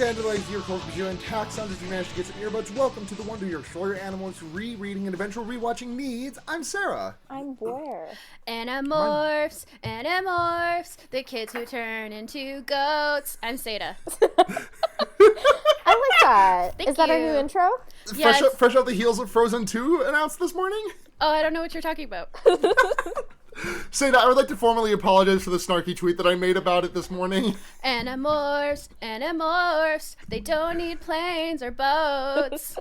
Vandalize Yeerk, Parkour, and Taxon. If you managed to get some earbuds, welcome to the Wonder Yeerk Show, your Animorphs rereading and eventual rewatching needs. I'm Sarah. I'm Blair. Animorphs, Animorphs, the kids who turn into goats. I'm Seda. I like that. Thank Is that our you. new intro? Yeah, Fresh out the heels of Frozen 2 announced this morning? Oh, I don't know what you're talking about. Seda, I would like to formally apologize for the snarky tweet that I made about it this morning. Animorphs, Animorphs, they don't need planes or boats.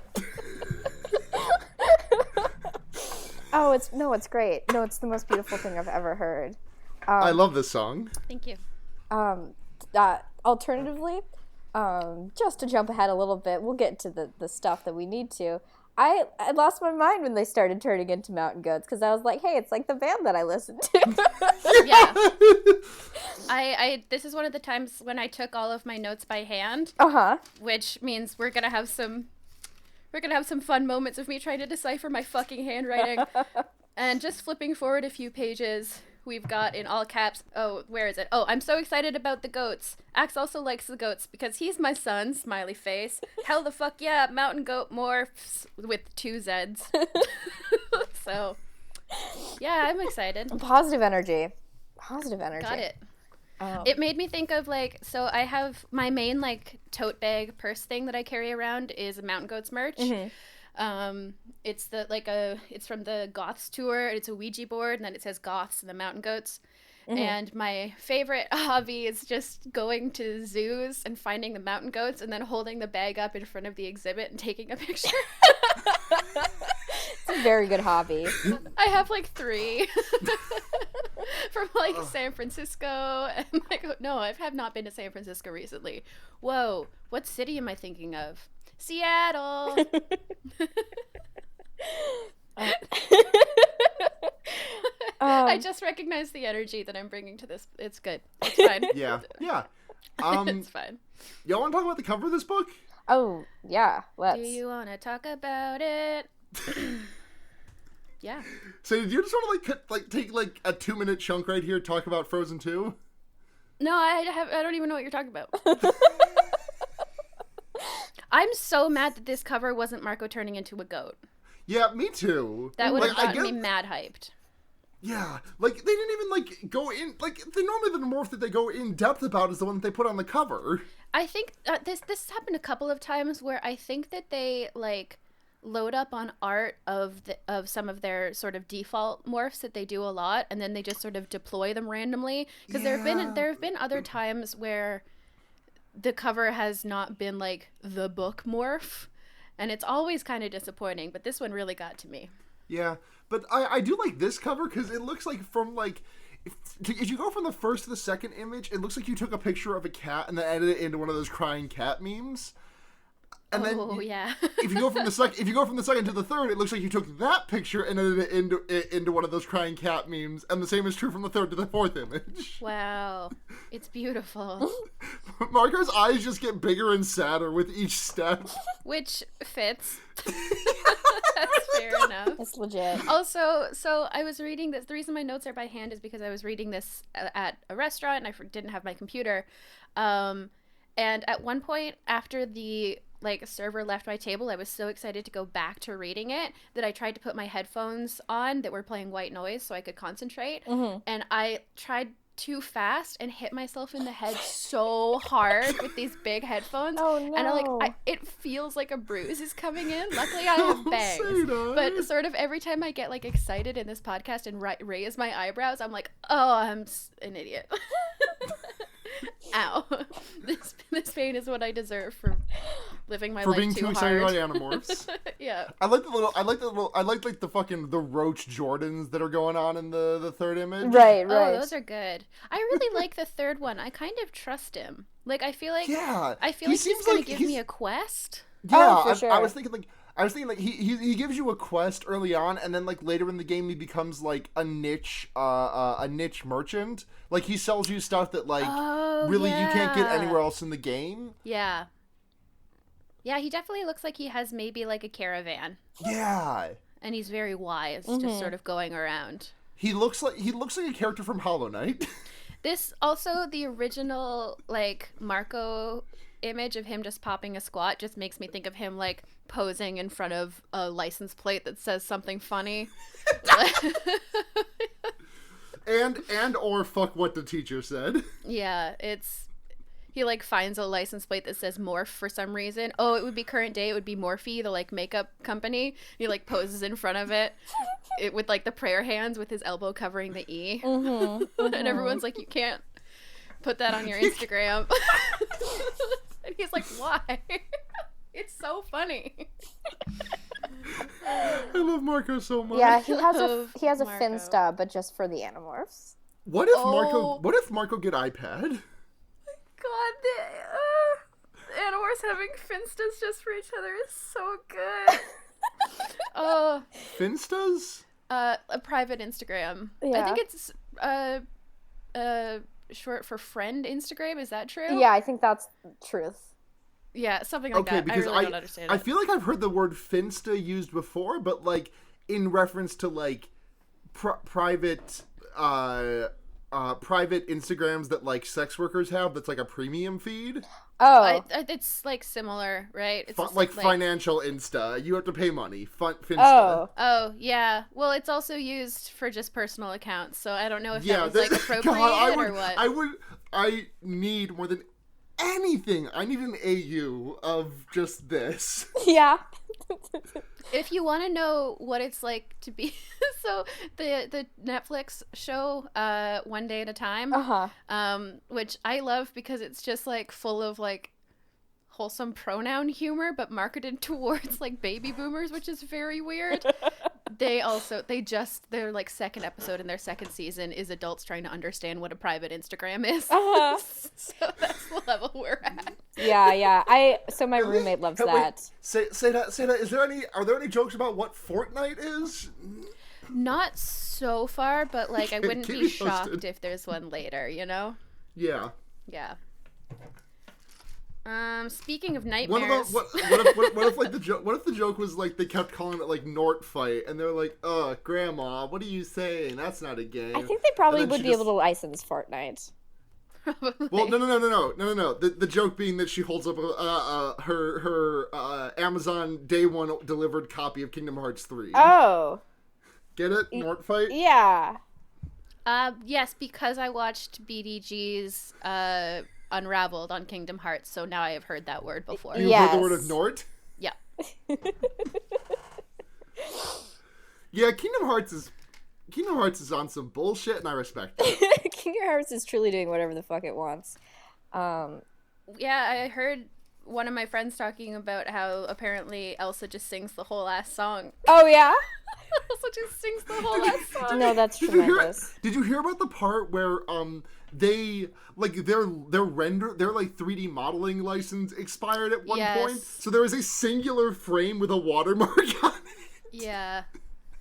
It's great. No, it's the most beautiful thing I've ever heard. I love this song. Thank you. Alternatively, just to jump ahead a little bit, we'll get to the stuff that we need to. I lost my mind when they started turning into mountain goats because I was like, hey, it's like the band that I listened to. Yeah. This is one of the times when I took all of my notes by hand. Which means we're gonna have some fun moments of me trying to decipher my fucking handwriting. And just flipping forward a few pages, we've got in all caps, where is it? Oh, I'm so excited about the goats. Axe also likes the goats because he's my son, smiley face. Hell the fuck yeah, mountain goat morphs with 2 Zs. So, yeah, I'm excited. Positive energy. Got it. It made me think of, so I have my main, tote bag purse thing that I carry around is a Mountain Goats merch. Mm-hmm. It's from the Goths tour. It's a Ouija board, and then it says Goths and the Mountain Goats. Mm-hmm. And my favorite hobby is just going to zoos and finding the mountain goats and then holding the bag up in front of the exhibit and taking a picture. It's a very good hobby. I have 3 from San Francisco, and no, I have not been to San Francisco recently. Whoa, what city am I thinking of? Seattle. I just recognized the energy that I'm bringing to this. It's good. It's fine. Yeah. It's fine. Y'all want to talk about the cover of this book? Oh, yeah, let's. Do you want to talk about it? Yeah. So, do you just want to take a 2-minute chunk right here, talk about Frozen 2? No, I don't even know what you're talking about. I'm so mad that this cover wasn't Marco turning into a goat. Yeah, me too. That would have gotten me mad hyped. Yeah, they didn't even go in normally the morph that they go in depth about is the one that they put on the cover. I think this happened a couple of times where I think that they load up on art of some of their sort of default morphs that they do a lot, and then they just sort of deploy them randomly because there have been other times where the cover has not been the book morph, and it's always kind of disappointing, but this one really got to me. Yeah, but I do like this cover because it looks like from if you go from the first to the second image, it looks like you took a picture of a cat and then edited it into one of those crying cat memes. And yeah. if you go from the second to the third, it looks like you took that picture and edited it into one of those crying cat memes, and the same is true from the third to the fourth image. Wow, it's beautiful. Marco's eyes just get bigger and sadder with each step, which fits. That's fair enough. It's legit. Also, so I was reading this. The reason my notes are by hand is because I was reading this at a restaurant and I didn't have my computer. And at one point after the server left my table, I was so excited to go back to reading it that I tried to put my headphones on that were playing white noise so I could concentrate. Mm-hmm. And I tried too fast and hit myself in the head so hard with these big headphones. Oh no. And it feels like a bruise is coming in. Luckily I have bangs. But sort of every time I get excited in this podcast and raise my eyebrows, I'm like, oh, I'm an idiot. Ow. This pain is what I deserve for living my life too hard. For being too excited about Animorphs. Yeah. I like the Roach Jordans that are going on in the third image. Right. Oh, those are good. I really like the third one. I kind of trust him. I feel like he's going to give me a quest. Yeah, for sure. I was thinking he gives you a quest early on, and then later in the game he becomes a niche merchant. He sells you stuff that you can't get anywhere else in the game. Yeah. Yeah, he definitely looks like he has maybe a caravan. Yeah. And he's very wise, just sort of going around. He looks like a character from Hollow Knight. This also the original Marco image of him just popping a squat just makes me think of him like posing in front of a license plate that says something funny. and or fuck what the teacher said. Yeah, he like finds a license plate that says Morph for some reason. Oh, it would be current day. It would be Morphe, the like makeup company. He like poses in front of it with like the prayer hands with his elbow covering the E. And everyone's like, you can't put that on your Instagram. And he's like, why? It's so funny. I love Marco so much. Yeah, he has a Finsta, but just for the Animorphs. What if Marco get iPad? God, the Animorphs having Finstas just for each other is so good. Finstas? A private Instagram. Yeah. I think it's short for friend Instagram. Is that true? Yeah, I think that's truth. Yeah, something like that. Because I really don't understand it. I feel like I've heard the word Finsta used before, but like in reference to like private Instagrams that like sex workers have. That's like a premium feed. Oh, it's like similar, right? It's like financial Insta. You have to pay money. Finsta. Oh, yeah. Well, it's also used for just personal accounts, so I don't know if that was like appropriate or what. I need more than anything. I need an AU of just this. Yeah. If you want to know what it's like to be, so the Netflix show, One Day at a Time, which I love because it's just like full of like wholesome pronoun humor, but marketed towards like baby boomers, which is very weird. Their like second episode in their second season is adults trying to understand what a private Instagram is. So that's the level we're at. Yeah. So my roommate loves that. Say that. Are there any jokes about what Fortnite is? Not so far, but like I wouldn't be shocked if there's one later, you know? Yeah. Yeah. Speaking of nightmares, what if the joke was like they kept calling it like Nort Fight and they're like, Grandma, what are you saying? That's not a game. I think they probably would be able to license Fortnite. Well, no. The joke being that she holds up her Amazon Day One delivered copy of Kingdom Hearts 3. Oh. Get it? Nort Fight? Yeah. Yes, because I watched BDG's Unraveled on Kingdom Hearts, so now I have heard that word before. You heard the word of Nort? Yeah. Yeah, Kingdom Hearts is on some bullshit, and I respect it. Kingdom Hearts is truly doing whatever the fuck it wants. Yeah, I heard one of my friends talking about how apparently Elsa just sings the whole ass song. Oh, yeah? Elsa just sings the whole ass song. No, that's tremendous. Did you hear about the part where they like their 3D modeling license expired at one point? So there was a singular frame with a watermark on it. Yeah.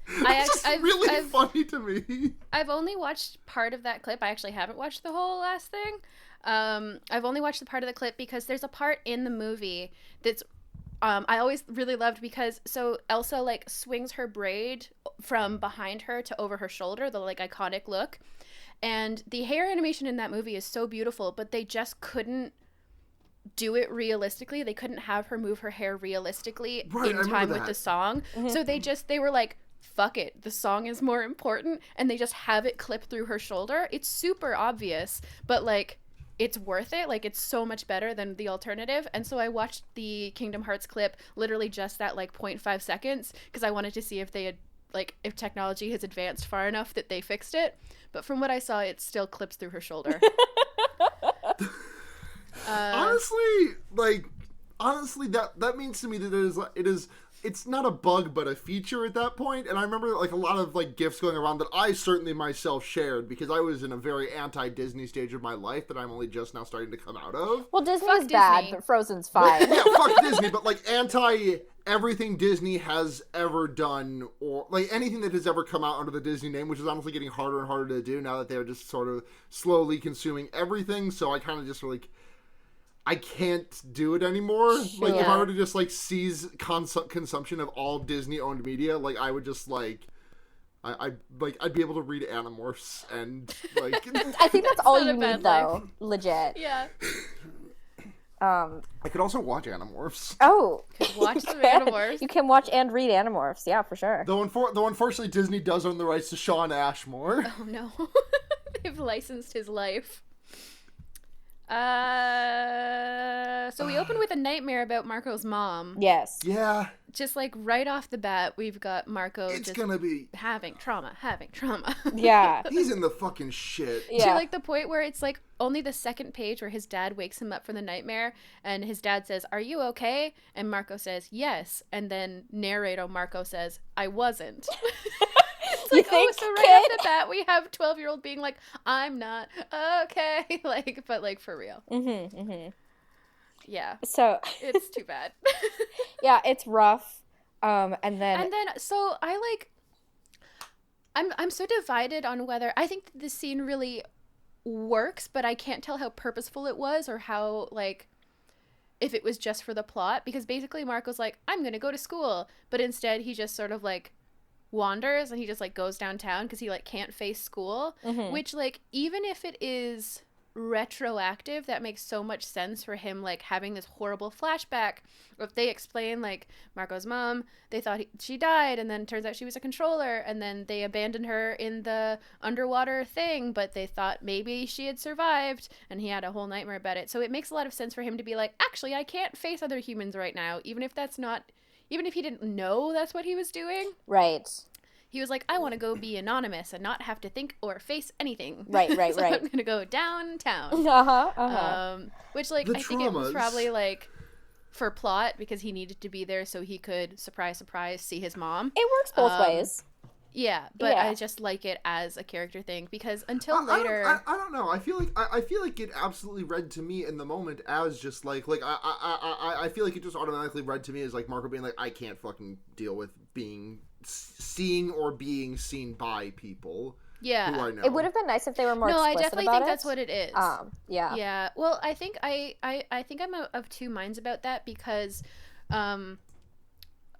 It's really funny to me. I've only watched part of that clip. I actually haven't watched the whole last thing. I've only watched the part of the clip because there's a part in the movie that's I always really loved because so Elsa like swings her braid from behind her to over her shoulder, the like iconic look. And the hair animation in that movie is so beautiful, but they just couldn't do it realistically. They couldn't have her move her hair realistically in time with the song. Mm-hmm. So they were like, fuck it, the song is more important, and they just have it clip through her shoulder. It's super obvious, but like it's worth it. Like it's so much better than the alternative. And so I watched the Kingdom Hearts clip literally just that like 0.5 seconds because I wanted to see if they had like if technology has advanced far enough that they fixed it. But from what I saw, it still clips through her shoulder. Honestly, that means to me that it's not a bug but a feature at that point. And I remember like a lot of like gifs going around that I certainly myself shared because I was in a very anti-Disney stage of my life that I'm only just now starting to come out of. Well, Disney's bad, but Frozen's fine. Yeah, fuck Disney, but like anti everything Disney has ever done, or like anything that has ever come out under the Disney name, which is honestly getting harder and harder to do now that they're just sort of slowly consuming everything. So I kind of just like, I can't do it anymore. Sure. Like if I were to just like seize consumption of all Disney owned media, like I would just like, I'd be able to read Animorphs and like. I think that's all you need though. Legit. Yeah. I could also watch Animorphs. Oh, watch the Animorphs. You can watch and read Animorphs, yeah, for sure. Though unfortunately Disney does own the rights to Shawn Ashmore. Oh no. They've licensed his life. So we open with a nightmare about Marco's mom. Yes. Yeah. Just like right off the bat, we've got Marco It's just gonna be having trauma. Yeah. He's in the fucking shit. Yeah. To like the point where it's like only the second page where his dad wakes him up from the nightmare and his dad says, "Are you okay?" And Marco says, "Yes." And then narrator Marco says, "I wasn't." It's like, think, so right off the bat, we have 12-year-old being like, "I'm not okay," like, but like for real. Yeah. So it's too bad. Yeah, it's rough. And then so I like. I'm so divided on whether I think this scene really works, but I can't tell how purposeful it was or how like if it was just for the plot, because basically Marco's like, "I'm gonna go to school," but instead he just sort of like wanders and he just like goes downtown because he like can't face school, which like even if it is retroactive, that makes so much sense for him like having this horrible flashback. Or if they explain like Marco's mom, they thought she died and then turns out she was a controller, and then they abandoned her in the underwater thing, but they thought maybe she had survived and he had a whole nightmare about it. So it makes a lot of sense for him to be like, actually I can't face other humans right now, even if he didn't know that's what he was doing. Right. He was like, I want to go be anonymous and not have to think or face anything. Right. So I'm going to go downtown. Which, like, I think it was probably, like, for plot, because he needed to be there so he could, surprise, see his mom. It works both ways. Yeah, but I just like it as a character thing, because until later... I don't know. I feel like it absolutely read to me in the moment as just, like I feel like it just automatically read to me as, like, Marco being like, I can't fucking deal with seeing or being seen by people. Yeah, who I know. It would have been nice if they were more explicit about it. No, I definitely think that's what it is. Yeah. Yeah. Well, I think I think I'm of two minds about that, because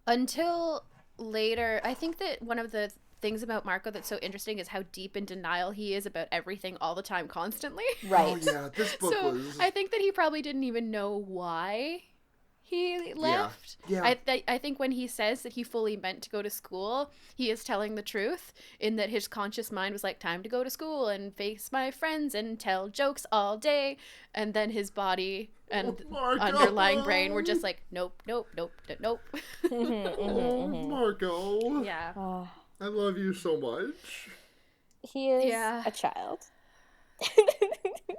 until later, I think that one of the things about Marco that's so interesting is how deep in denial he is about everything all the time, constantly. Right. Oh yeah, this book was. I think that he probably didn't even know why he left. Yeah. I think when he says that he fully meant to go to school, he is telling the truth, in that his conscious mind was like, time to go to school and face my friends and tell jokes all day, and then his body and underlying brain were just like, nope. Marco. Yeah. I love you so much. He is a child.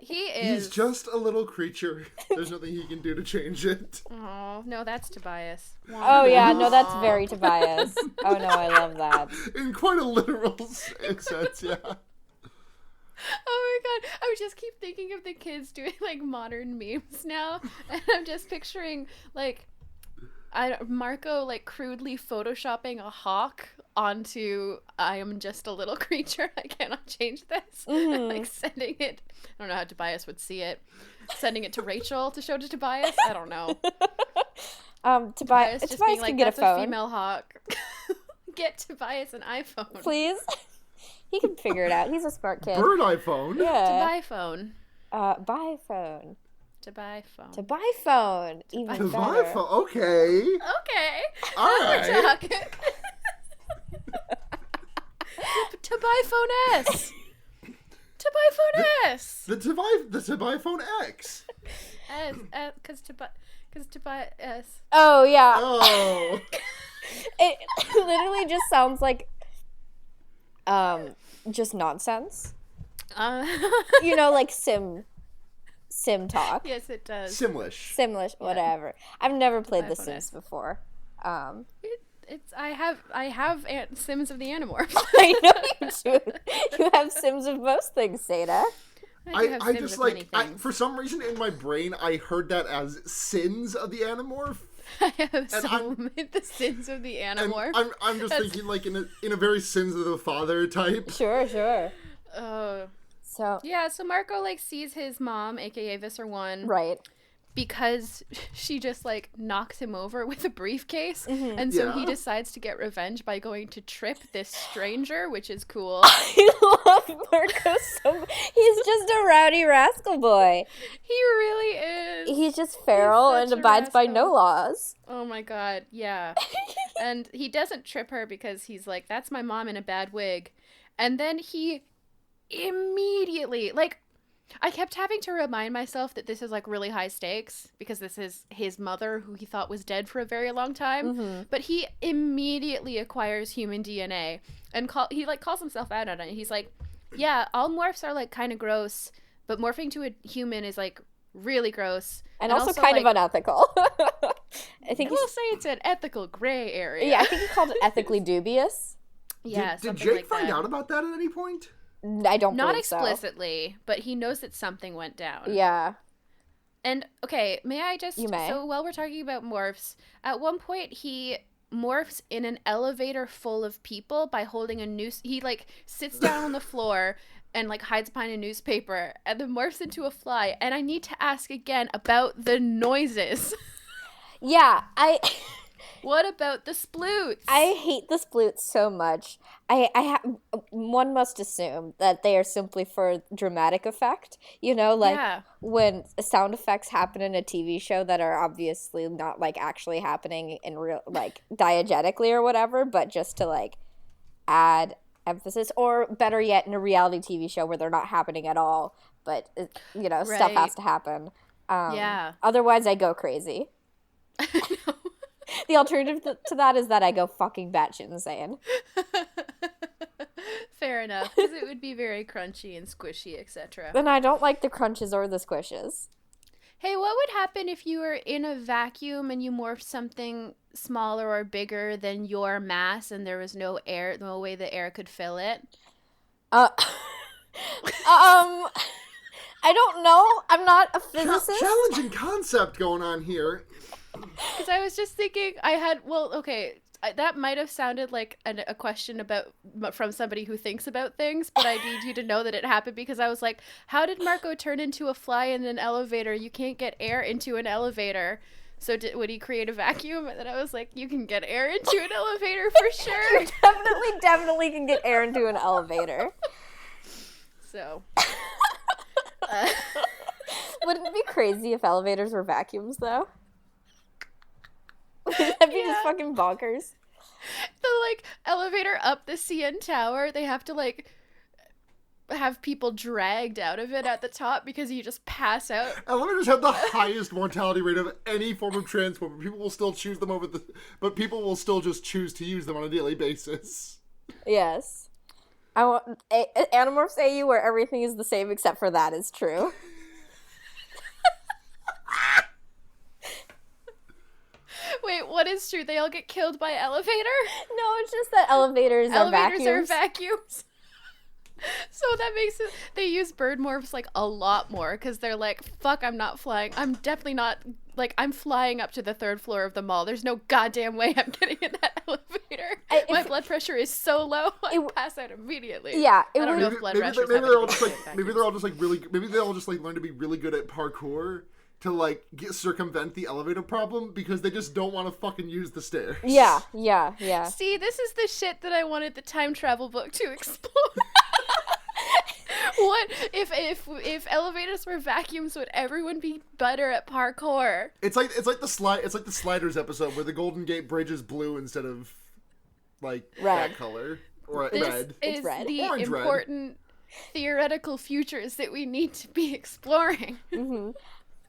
He is. He's just a little creature. There's nothing he can do to change it. Oh, no, that's Tobias. Oh, yeah, no, that's very Tobias. Oh, no, I love that. In quite a literal sense, yeah. Oh my god, I just keep thinking of the kids doing, like, modern memes now, and I'm just picturing, like, Marco, like, crudely photoshopping a hawk onto I am just a little creature, I cannot change this. Like, sending it, I don't know how Tobias would see it, sending it to Rachel to show to Tobias, I don't know. Tobias just being like, can get that's a phone. A female hawk. Get Tobias an iPhone. Please? He can figure it out. He's a smart kid. Bird iPhone. Yeah. To buy phone. Buy phone. To buy phone. To buy phone. Even to better. buy phone. Okay. Okay. All right. We're talking. To buy phone S. To buy phone S. The to buy phone X. Because to buy S. Oh yeah. Oh. It literally just sounds like just nonsense. You know, like sim talk. Yes, it does. Simlish, whatever. I've never played The Sims before. I have Sims of the Animorphs. I know you do. You have Sims of most things, Seda. I just like for some reason in my brain I heard that as sins of the Animorph. I have the sins of the Animorph. I'm just thinking like in a very sins of the father type. Sure. So Marco like sees his mom, aka Visser 1. Right. because she just like knocks him over with a briefcase, and so he decides to get revenge by going to trip this stranger, which is cool. I love Marco so much. He's just a rowdy rascal boy. He really is. He's just feral and abides by no laws. Oh my god, yeah. And he doesn't trip her because he's like, that's my mom in a bad wig. And then he immediately, like, I kept having to remind myself that this is like really high stakes because this is his mother who he thought was dead for a very long time. But he immediately acquires human DNA and he like calls himself out on it. He's like, yeah, all morphs are like kind of gross, but morphing to a human is like really gross. And also kind of unethical. I think we'll say it's an ethical gray area. Yeah, I think he called it ethically dubious. Yeah, did Jake find out about that at any point? I don't Not believe explicitly, but he knows that something went down. Yeah. And, okay, may I just... You may. So, while we're talking about morphs, at one point he morphs in an elevator full of people by holding a noose. He, like, sits down on the floor and, like, hides behind a newspaper and then morphs into a fly. And I need to ask again about the noises. Yeah, What about the sploots? I hate the sploots so much. One must assume that they are simply for dramatic effect. You know, like when sound effects happen in a TV show that are obviously not like actually happening in real, like diegetically or whatever, but just to like add emphasis, or better yet, in a reality TV show where they're not happening at all, but you know, stuff has to happen. Otherwise, I go crazy. No. The alternative to that is that I go fucking batshit insane. Fair enough, because it would be very crunchy and squishy, etc. And I don't like the crunches or the squishes. Hey, what would happen if you were in a vacuum and you morphed something smaller or bigger than your mass and there was no air, no way the air could fill it? I don't know. I'm not a physicist. Challenging concept going on here. Because I was just thinking, that might have sounded like a question from somebody who thinks about things, but I need you to know that it happened because I was like, how did Marco turn into a fly in an elevator? You can't get air into an elevator. So would he create a vacuum? And then I was like, you can get air into an elevator for sure. You definitely can get air into an elevator. So. Wouldn't it be crazy if elevators were vacuums, though? That'd be just fucking bonkers. The, like, elevator up the CN Tower, they have to, like, have people dragged out of it at the top because you just pass out. Elevators have the highest mortality rate of any form of transport, but people will still choose them but people will still just choose to use them on a daily basis. Yes. I want Animorphs AU where everything is the same except for that is true. Wait, what is true? They all get killed by elevator? No, it's just that elevators are vacuums. So that makes it... They use bird morphs, like, a lot more, because they're like, fuck, I'm not flying. I'm definitely not... Like, I'm flying up to the 3rd floor of the mall. There's no goddamn way I'm getting in that elevator. My blood pressure is so low, I pass out immediately. Yeah. I don't know if blood pressure maybe they're all just maybe they all just like learn to be really good at parkour to like circumvent the elevator problem because they just don't want to fucking use the stairs. Yeah. See, this is the shit that I wanted the time travel book to explore. What if elevators were vacuums, would everyone be better at parkour? It's like the Sliders episode where the Golden Gate Bridge is blue instead of like red that color or this red. Is red. The Orange important theoretical futures that we need to be exploring. Mm-hmm.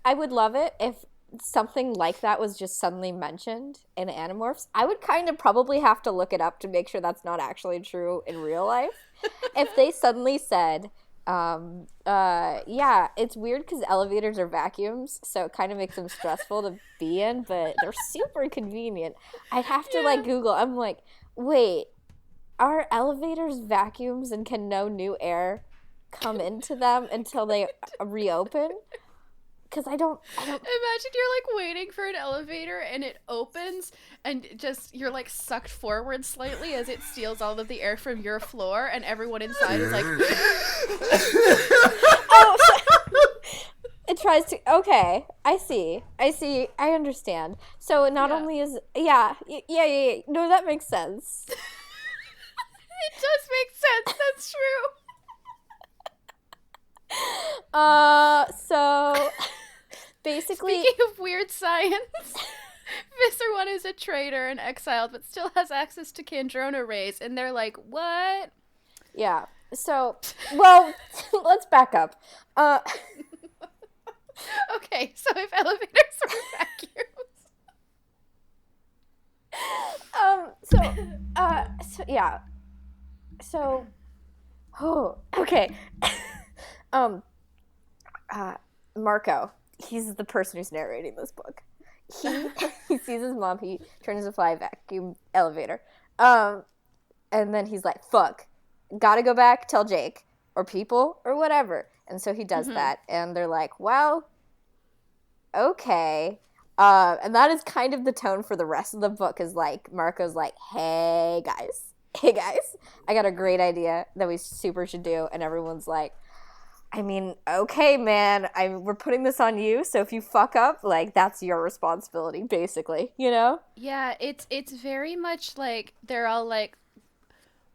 I would love it if something like that was just suddenly mentioned in Animorphs. I would kind of probably have to look it up to make sure that's not actually true in real life. If they suddenly said, it's weird because elevators are vacuums, so it kind of makes them stressful to be in, but they're super convenient. I'd have to like Google. I'm like, wait, are elevators vacuums and can no new air come into them until they reopen? Because I don't imagine you're like waiting for an elevator and it opens and just you're like sucked forward slightly as it steals all of the air from your floor and everyone inside is like It tries to. Okay, I see. I understand. So not only is yeah. No, that makes sense. It does make sense. That's true. So basically, speaking of weird science, Visser 1 is a traitor and exiled, but still has access to Kandrona rays, and they're like, what? Yeah. So, well, let's back up. Okay, so if elevators were vacuums. Okay. Marco, he's the person who's narrating this book. He sees his mom, he turns the fly vacuum elevator. And then he's like, fuck, gotta go back, tell Jake, or people, or whatever. And so he does that, and they're like, well, okay. And that is kind of the tone for the rest of the book, is like, Marco's like, hey guys, I got a great idea that we super should do. And everyone's like, I mean, okay, man, we're putting this on you, so if you fuck up, like, that's your responsibility, basically, you know? Yeah, it's very much like, they're all like,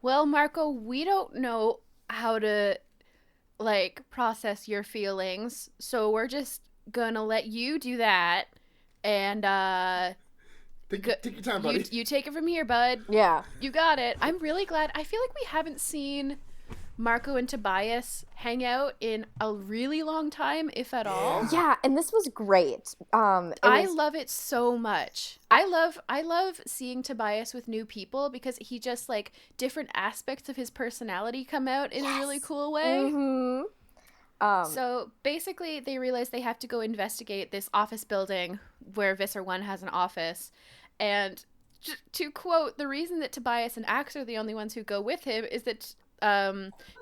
well, Marco, we don't know how to, like, process your feelings, so we're just gonna let you do that, and, Take your time, buddy. You take it from here, bud. Yeah. You got it. I'm really glad. I feel like we haven't seen Marco and Tobias hang out in a really long time, if at all. Yeah, and this was great. I love it so much. I love seeing Tobias with new people, because he just, like, different aspects of his personality come out in a really cool way. Mm-hmm. So basically they realize they have to go investigate this office building where Visser 1 has an office. And to quote, the reason that Tobias and Axe are the only ones who go with him is that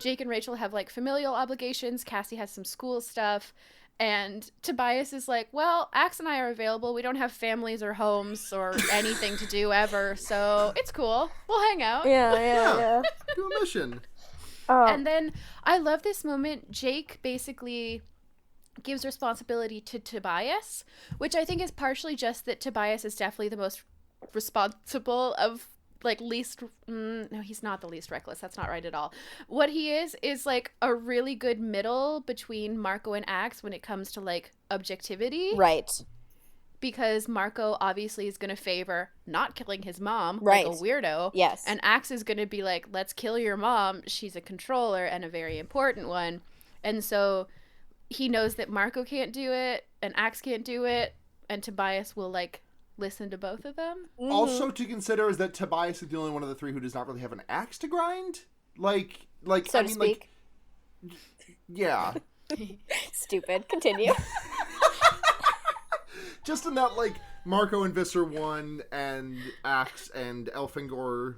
Jake and Rachel have, like, familial obligations. Cassie has some school stuff. And Tobias is like, well, Axe and I are available. We don't have families or homes or anything to do ever. So it's cool. We'll hang out. Yeah. Do a mission. And then I love this moment. Jake basically gives responsibility to Tobias, which I think is partially just that Tobias is definitely the most responsible of, like, least, no, he's not the least reckless. That's not right at all. What he is like a really good middle between Marco and Axe when it comes to, like, objectivity. Right. Because Marco obviously is going to favor not killing his mom, right, like a weirdo. Yes. And Axe is going to be like, let's kill your mom. She's a controller and a very important one. And so he knows that Marco can't do it and Axe can't do it. And Tobias will, like, listen to both of them. Mm-hmm. Also to consider is that Tobias is the only one of the three who does not really have an axe to grind. Like, so to speak. Like, yeah. Stupid. Continue. Just in that, like, Marco and Visser 1 and Axe and Elfingor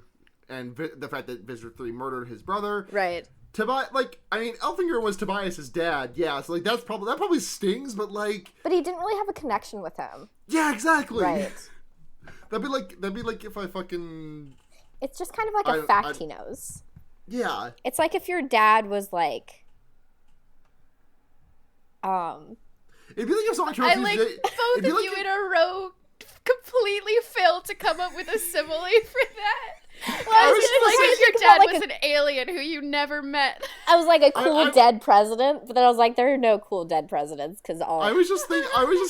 and the fact that Visser 3 murdered his brother. Right. Tobias, like, I mean, Elfingor was Tobias's dad, yeah, so, like, that probably stings, but, like... But he didn't really have a connection with him. Yeah, exactly! Right. That'd be like if I fucking... It's just kind of like a fact he knows. Yeah. It's like if your dad was, like... It'd be like if someone both of you in a row completely failed to come up with a simile for that. Well, I was just like if your dad was an alien who you never met. I was like a cool dead president, but then I was like, there are no cool dead presidents because I was just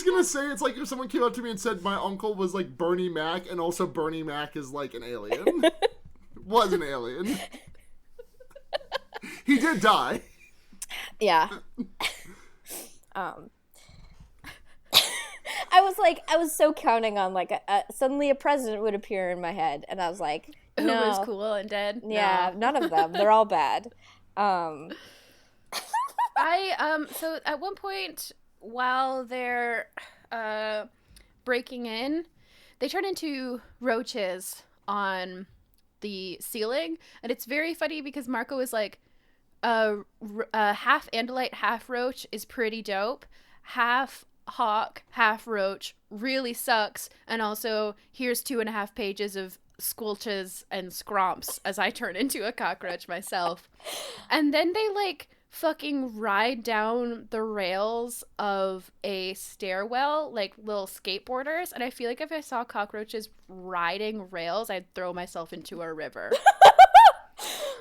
gonna say it's like if someone came up to me and said my uncle was like Bernie Mac, and also Bernie Mac is like an alien. Was an alien. He did die. Yeah. I was so counting on, like, suddenly a president would appear in my head, and I was like, no. Who was cool and dead? Yeah, no. None of them. They're all bad. So at one point, while they're breaking in, they turn into roaches on the ceiling, and it's very funny because Marco is like, half Andalite, half roach is pretty dope. Half hawk, half roach really sucks. And also, here's 2.5 pages of squelches and scromps as I turn into a cockroach myself. And then they, like, fucking ride down the rails of a stairwell like little skateboarders, and I feel like if I saw cockroaches riding rails, I'd throw myself into a river.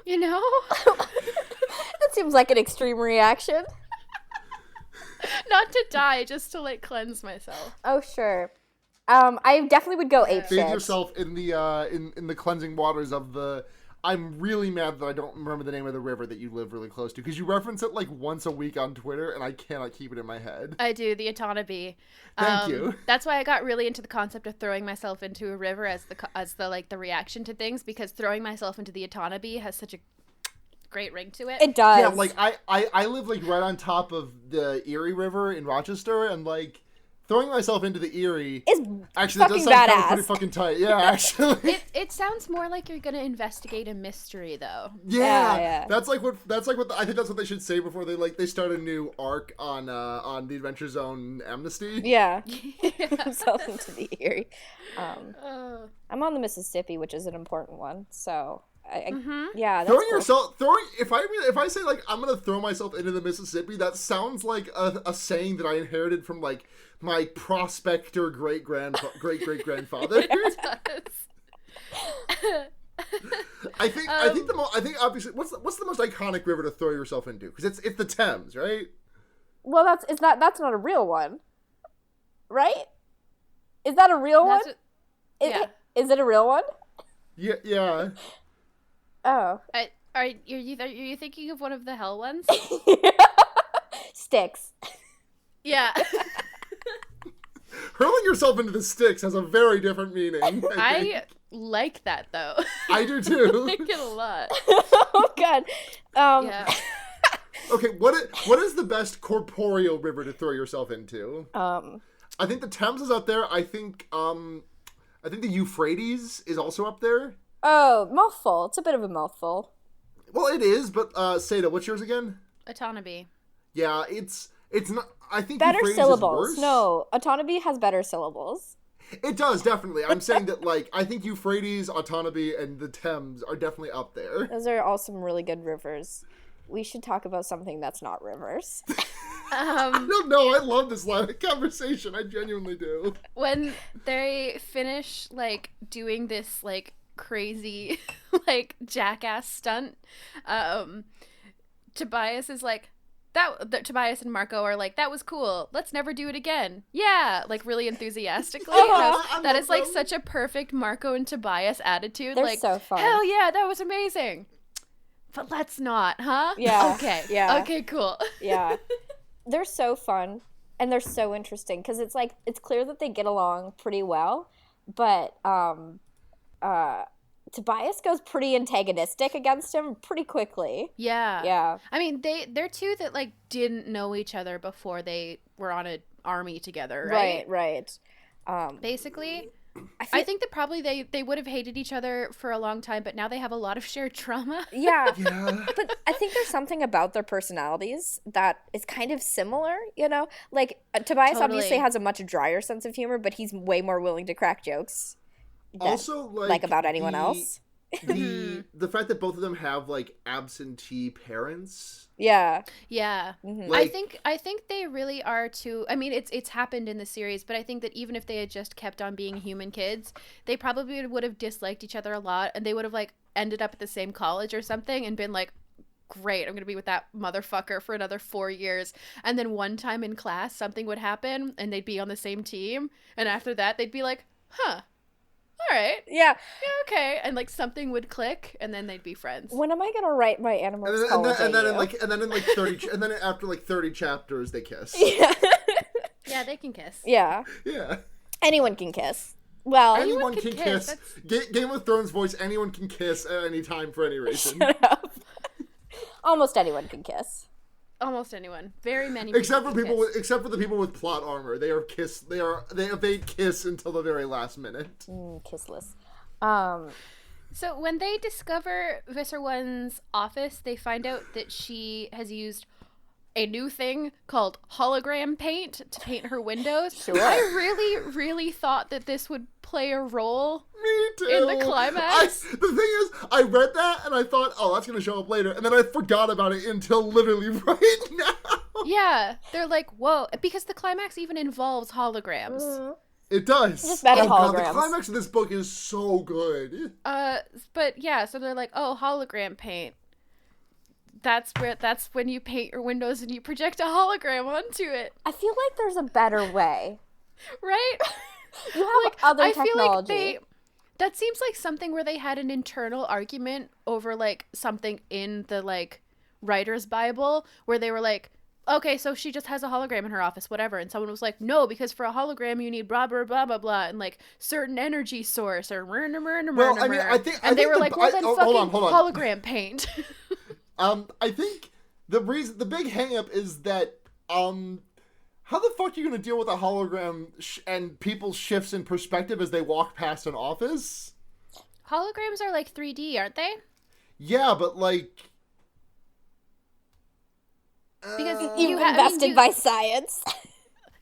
You know? That seems like an extreme reaction. Not to die, just to like cleanse myself. Oh, sure. I definitely would go apeshit. Bathe yourself in the in the cleansing waters of the. I'm really mad that I don't remember the name of the river that you live really close to, because you reference it like once a week on Twitter, and I cannot keep it in my head. I do, the Atanabe. Thank you. That's why I got really into the concept of throwing myself into a river as the like the reaction to things, because throwing myself into the Atanabe has such a great ring to it. It does. Yeah, like I live like right on top of the Erie River in Rochester, and like throwing myself into the Erie is actually that does sound kind of pretty fucking tight. Yeah, actually. It sounds more like you're gonna investigate a mystery, though. Yeah. That's like what I think that's what they should say before they start a new arc on the Adventure Zone Amnesty. Yeah. Himself into the Erie. I'm on the Mississippi, which is an important one. So yeah, that's if I say like I'm gonna throw myself into the Mississippi, that sounds like a saying that I inherited from like my prospector great grandfather. I think obviously what's the most iconic river to throw yourself into, because it's the Thames, right? Well, that's not a real one, right? Is that a real one? Is it a real one? Yeah. Oh. Are you thinking of one of the hell ones? Styx. Yeah. Hurling yourself into the Styx has a very different meaning. I like that, though. I do too. I like it a lot. Oh God. Yeah. Okay, what is the best corporeal river to throw yourself into? I think the Thames is up there. I think the Euphrates is also up there. Oh, mouthful. It's a bit of a mouthful. Well, it is, but Seda, what's yours again? Atanabe. Yeah, it's not. I think better Euphrates syllables. Is worse. No, Atanabe has better syllables. It does, definitely. I'm saying that, like, I think Euphrates, Atanabe, and the Thames are definitely up there. Those are all some really good rivers. We should talk about something that's not rivers. I don't know. I love this line of conversation. I genuinely do. When they finish, like, doing this, like, crazy, like, jackass stunt, Tobias is like, Tobias and Marco are like, that was cool. Let's never do it again. Yeah, like really enthusiastically. That is like such a perfect Marco and Tobias attitude. They're like, so fun. Hell yeah, that was amazing. But let's not, huh? Yeah. Okay. Yeah. Okay, cool. Yeah. They're so fun and they're so interesting because it's like it's clear that they get along pretty well, but Tobias goes pretty antagonistic against him pretty quickly. Yeah. Yeah. I mean, they're two that, like, didn't know each other before they were on an army together, right? Right. Basically, I think that probably they would have hated each other for a long time, but now they have a lot of shared trauma. Yeah. But I think there's something about their personalities that is kind of similar, you know? Like, Tobias obviously has a much drier sense of humor, but he's way more willing to crack jokes. Also, like about anyone else. The fact that both of them have like absentee parents. Yeah. Mm-hmm. Like, I think they really are too. I mean, it's happened in the series, but I think that even if they had just kept on being human kids, they probably would have disliked each other a lot, and they would have like ended up at the same college or something and been like, great, I'm gonna be with that motherfucker for another 4 years, and then one time in class something would happen and they'd be on the same team, and after that they'd be like, huh, all right, yeah, okay, and like something would click, and then they'd be friends. When am I gonna write my Animorphs college? And then in like 30 and then after like 30 chapters they kiss. Yeah, they can kiss. Yeah. Anyone can kiss. Well, anyone can kiss. Game of Thrones voice, anyone can kiss at any time for any reason. Shut up. Almost anyone can kiss. Almost anyone. Very many. Except for the people with plot armor. They evade kiss until the very last minute. Kissless. So when they discover Visser One's office, they find out that she has used a new thing called hologram paint to paint her windows. Sure. I really, really thought that this would play a role Me too. in the climax. The thing is, I read that and I thought, oh, that's going to show up later. And then I forgot about it until literally right now. Yeah. They're like, whoa. Because the climax even involves holograms. It does. Just better holograms. God, the climax of this book is so good. But yeah, so they're like, oh, hologram paint. That's when you paint your windows and you project a hologram onto it. I feel like there's a better way. Right? You have like, other technology. Feel like that seems like something where they had an internal argument over like something in the like writer's Bible where they were like, okay, so she just has a hologram in her office, whatever. And someone was like, no, because for a hologram you need blah, blah, blah, blah, blah, and like certain energy source or well, I mean, I think they were like, well, then fucking hold on. hologram paint. I think the big hang up is that, how the fuck are you going to deal with a hologram and people's shifts in perspective as they walk past an office? Holograms are like 3D, aren't they? Yeah, but like... Because you've invested by science.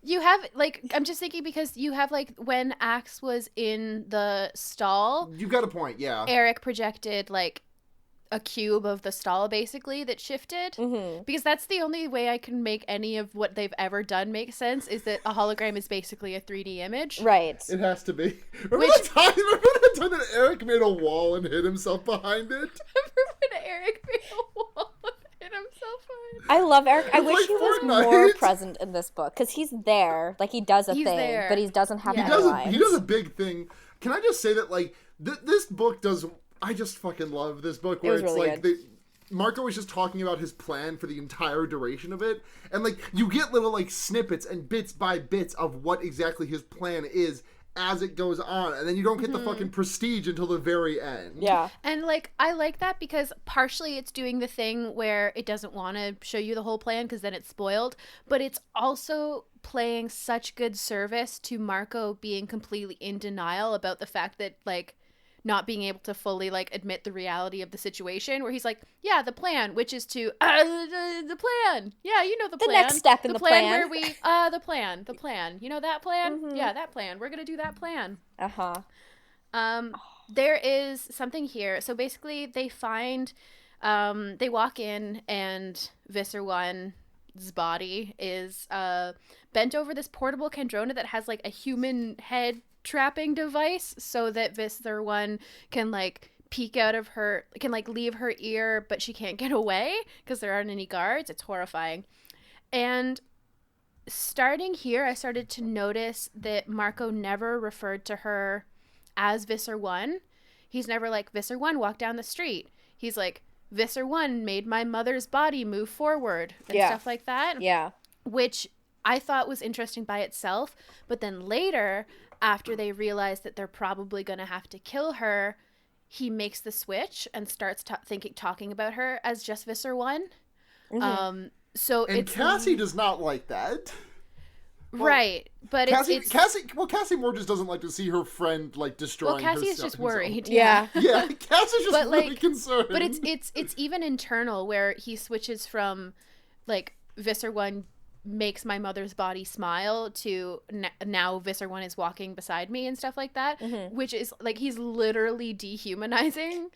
You have, like, I'm just thinking because you have, like, when Axe was in the stall... You got a point, yeah. Eric projected, like, a cube of the stall, basically, that shifted. Mm-hmm. Because that's the only way I can make any of what they've ever done make sense, is that a hologram is basically a 3D image. Right. It has to be. Remember the time that Eric made a wall and hid himself behind it? Remember when Eric made a wall and hid himself behind it? I love Eric. I wish like he was Fortnite. more present in this book, because he's there. Like, he does a thing, there. but he doesn't have any lines. He does a big thing. Can I just say that, like, this book does... I just fucking love this book where it's really like good. Marco was just talking about his plan for the entire duration of it, and like you get little like snippets and bits by bits of what exactly his plan is as it goes on, and then you don't get the fucking prestige until the very end. Yeah. And like I like that because partially it's doing the thing where it doesn't want to show you the whole plan because then it's spoiled, but it's also playing such good service to Marco being completely in denial about the fact that like not being able to fully like admit the reality of the situation, where he's like, yeah, the plan, which is to the plan. Yeah, you know the plan. The next step in the plan. Where we the plan. You know that plan? Mm-hmm. Yeah, that plan. We're going to do that plan. There is something here. So basically they find they walk in and Visser 1's body is bent over this portable Kandrona that has like a human head trapping device so that Visser 1 can like peek out of her, can like leave her ear, but she can't get away because there aren't any guards. It's horrifying. And starting here, I started to notice that Marco never referred to her as Visser 1. He's never like, Visser 1 walked down the street. He's like, Visser 1 made my mother's body move forward and stuff like that. Yeah. Which I thought was interesting by itself. But then later, after they realize that they're probably going to have to kill her, he makes the switch and starts talking about her as just Visser 1. Mm-hmm. And Cassie does not like that. Well, right, but Cassie more just doesn't like to see her friend like destroying herself. Well, Cassie is just worried. Yeah. Yeah, Cassie's just really concerned. But it's even internal where he switches from like Visser 1 makes my mother's body smile to now Visser 1 is walking beside me and stuff like that, which is like he's literally dehumanizing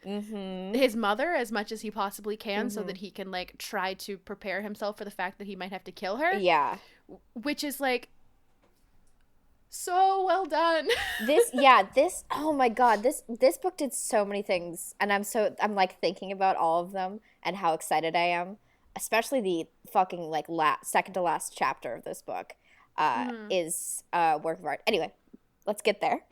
his mother as much as he possibly can so that he can like try to prepare himself for the fact that he might have to kill her. Yeah. Which is like so well done. This oh my god, this book did so many things, and I'm like thinking about all of them and how excited I am. Especially the fucking like second to last chapter of this book is a work of art. Anyway, let's get there.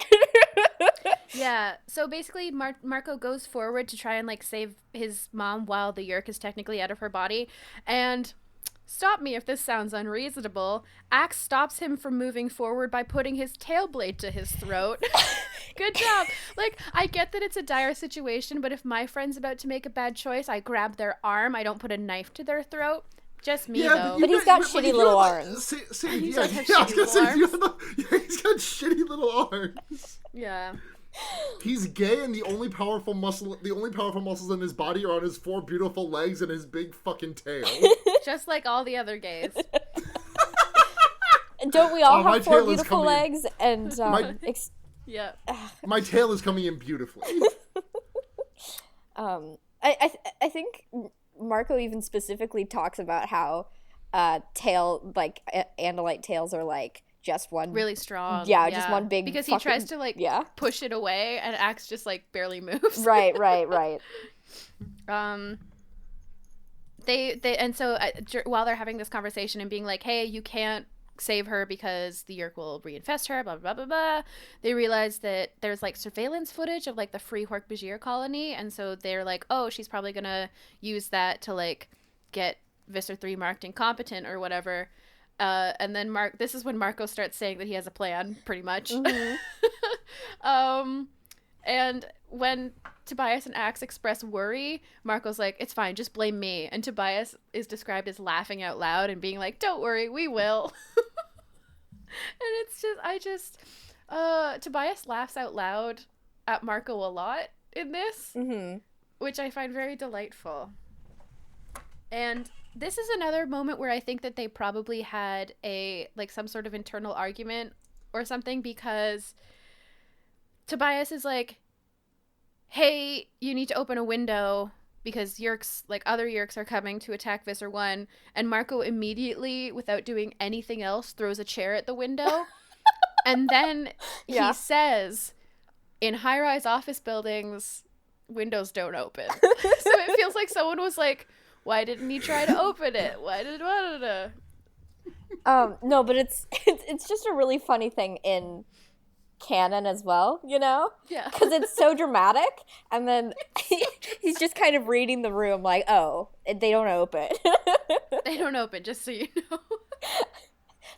Yeah. So basically, Marco goes forward to try and like save his mom while the Yeerk is technically out of her body, and stop me if this sounds unreasonable. Axe stops him from moving forward by putting his tail blade to his throat. Good job. Like, I get that it's a dire situation, but if my friend's about to make a bad choice, I grab their arm. I don't put a knife to their throat. Just me, though. But he's got shitty little arms. He's got shitty little arms. Yeah. He's gay, and the only powerful muscles in his body are on his 4 beautiful legs and his big fucking tail. Just like all the other gays. Don't we all have 4 beautiful legs? And yeah, my tail is coming in beautifully. I think Marco even specifically talks about how Andalite tails are like just one really strong. Yeah, just one big because he tries to push it away and Axe just like barely moves. Right. While they're having this conversation and being like, hey, you can't save her because the Yeerk will reinfest her, blah blah blah blah, they realize that there's like surveillance footage of like the Free Hork-Bajir colony, and so they're like, oh, she's probably gonna use that to like get Visser 3 marked incompetent or whatever. And then this is when Marco starts saying that he has a plan, pretty much. Mm-hmm. And when Tobias and Axe express worry, Marco's like, it's fine, just blame me. And Tobias is described as laughing out loud and being like, don't worry, we will. And it's Tobias laughs out loud at Marco a lot in this, mm-hmm. which I find very delightful. And this is another moment where I think that they probably had some sort of internal argument or something, because Tobias is like, hey, you need to open a window because other Yeerks are coming to attack Visser 1. And Marco immediately, without doing anything else, throws a chair at the window. And then he says, in high-rise office buildings, windows don't open. So it feels like someone was like, why didn't he try to open it? No, but it's just a really funny thing in canon as well, you know? Yeah. Because it's so dramatic, and then he's just kind of reading the room like, oh, they don't open. They don't open, just so you know.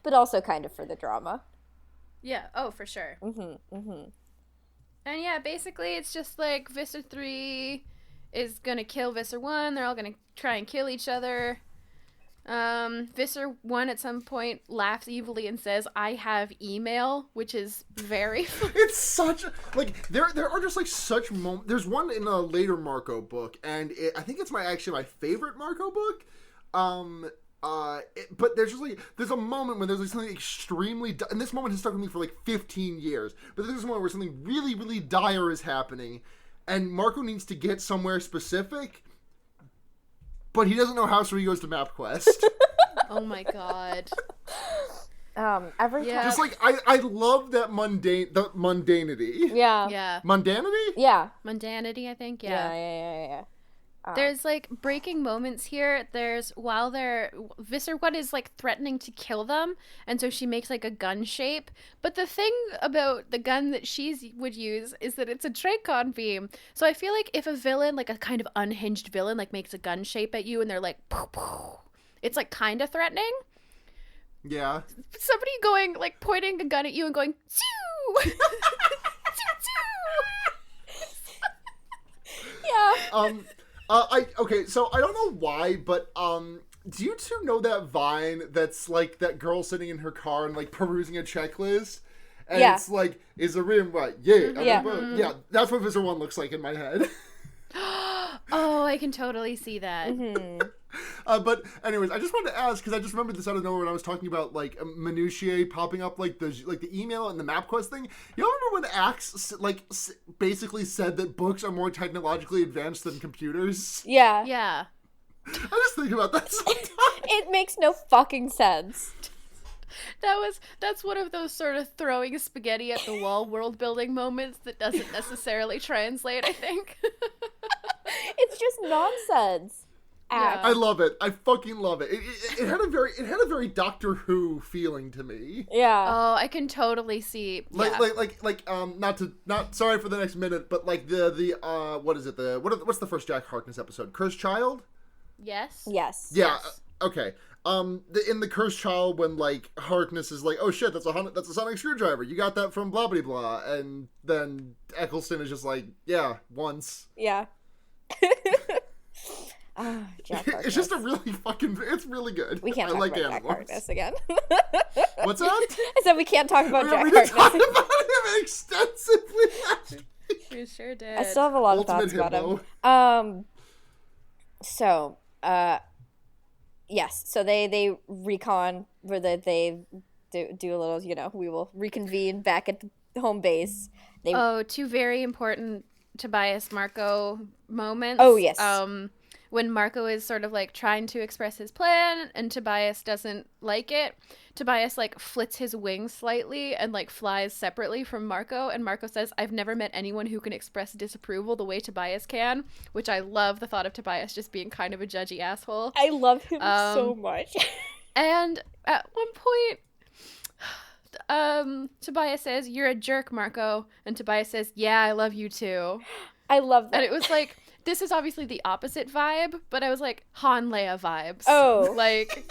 But also kind of for the drama. Yeah, oh, for sure. Mm-hmm, mm-hmm. And yeah, basically it's just like Visser 3 is gonna kill Visser 1, they're all gonna try and kill each other. Visser 1 at some point laughs evilly and says, I have email, which is very funny. It's such there are just like such moments. There's one in a later Marco book, and I think it's my favorite Marco book. But there's a moment when there's like something extremely and this moment has stuck with me for like 15 years, but there's a moment where something really, really dire is happening, and Marco needs to get somewhere specific, but he doesn't know how, so he goes to MapQuest. Oh my god. Every time. Just like, I love that mundanity. Yeah. Yeah. Mundanity? Yeah. Mundanity, I think, yeah. Yeah. There's like breaking moments here. Visser 1 is like threatening to kill them, and so she makes like a gun shape. But the thing about the gun that she would use is that it's a Tracon beam. So I feel like if a villain, like a kind of unhinged villain, like makes a gun shape at you and they're like, poof, poof, it's like kind of threatening. Yeah. Somebody going, like pointing a gun at you and going, Choo! Yeah. So I don't know why, but do you two know that Vine that's like that girl sitting in her car and like perusing a checklist? And it's like, is the rim right? Yeah. Yeah, that's what Visser 1 looks like in my head. Oh, I can totally see that. Mm-hmm. But anyways, I just wanted to ask, because I just remembered this out of nowhere when I was talking about like minutiae popping up, like the email and the MapQuest thing. You remember when Axe basically said that books are more technologically advanced than computers? Yeah. Yeah. I just think about that sometimes. It makes no fucking sense. That's one of those sort of throwing spaghetti at the wall world building moments that doesn't necessarily translate, I think. It's just nonsense. Yeah. I love it. I fucking love it. It had a very Doctor Who feeling to me. Yeah. Oh, I can totally see. Not sorry for the next minute, but like what is it? What's the first Jack Harkness episode? Cursed Child? Yes. Yeah. Yes. Okay. In the Cursed Child, when like Harkness is like, oh shit, that's a sonic screwdriver. You got that from blah blah blah, and then Eccleston is just like, yeah, once. Yeah. Jack Harkness. It's just it's really good. We can't talk about Jack Harkness again. What's that? I said we can't talk about Jack Harkness. Talk about him him extensively last week. We sure did. I still have a lot of thoughts about him. So, yes. So they recon, where they do a little, we will reconvene back at the home base. Two very important Tobias Marco moments. Oh, yes. When Marco is sort of like trying to express his plan and Tobias doesn't like it, Tobias like flits his wings slightly and like flies separately from Marco, and Marco says, "I've never met anyone who can express disapproval the way Tobias can," which I love the thought of Tobias just being kind of a judgy asshole. I love him so much. And at one point, Tobias says, "You're a jerk, Marco," and Tobias says, "Yeah, I love you too." I love that. And it was like, this is obviously the opposite vibe, but I was like, Han Leia vibes. Oh. Like,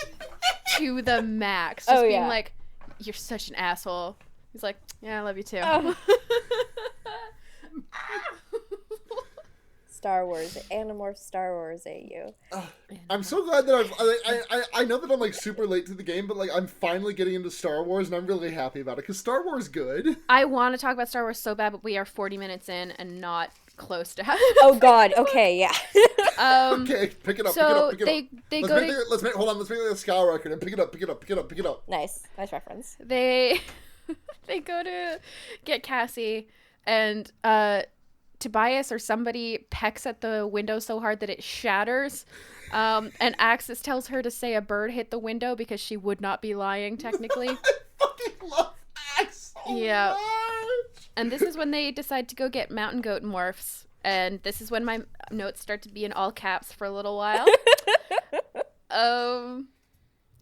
to the max. Just being like, "You're such an asshole." He's like, "Yeah, I love you too." Oh. Star Wars, Animorphs, Star Wars AU. I'm so glad that I know that I'm like super late to the game, but like I'm finally getting into Star Wars, and I'm really happy about it because Star Wars is good. I want to talk about Star Wars so bad, but we are 40 minutes in and not close to having. Oh God. Okay. Yeah. Okay, pick it up. So pick it up. They let's go make to. let's make hold on. Let's make like a scow record and pick it up. Nice reference. They go to get Cassie, and Tobias or somebody pecks at the window so hard that it shatters. And Axis tells her to say a bird hit the window because she would not be lying, technically. I fucking love Axe so much. And this is when they decide to go get mountain goat morphs. And this is when my notes start to be in all caps for a little while.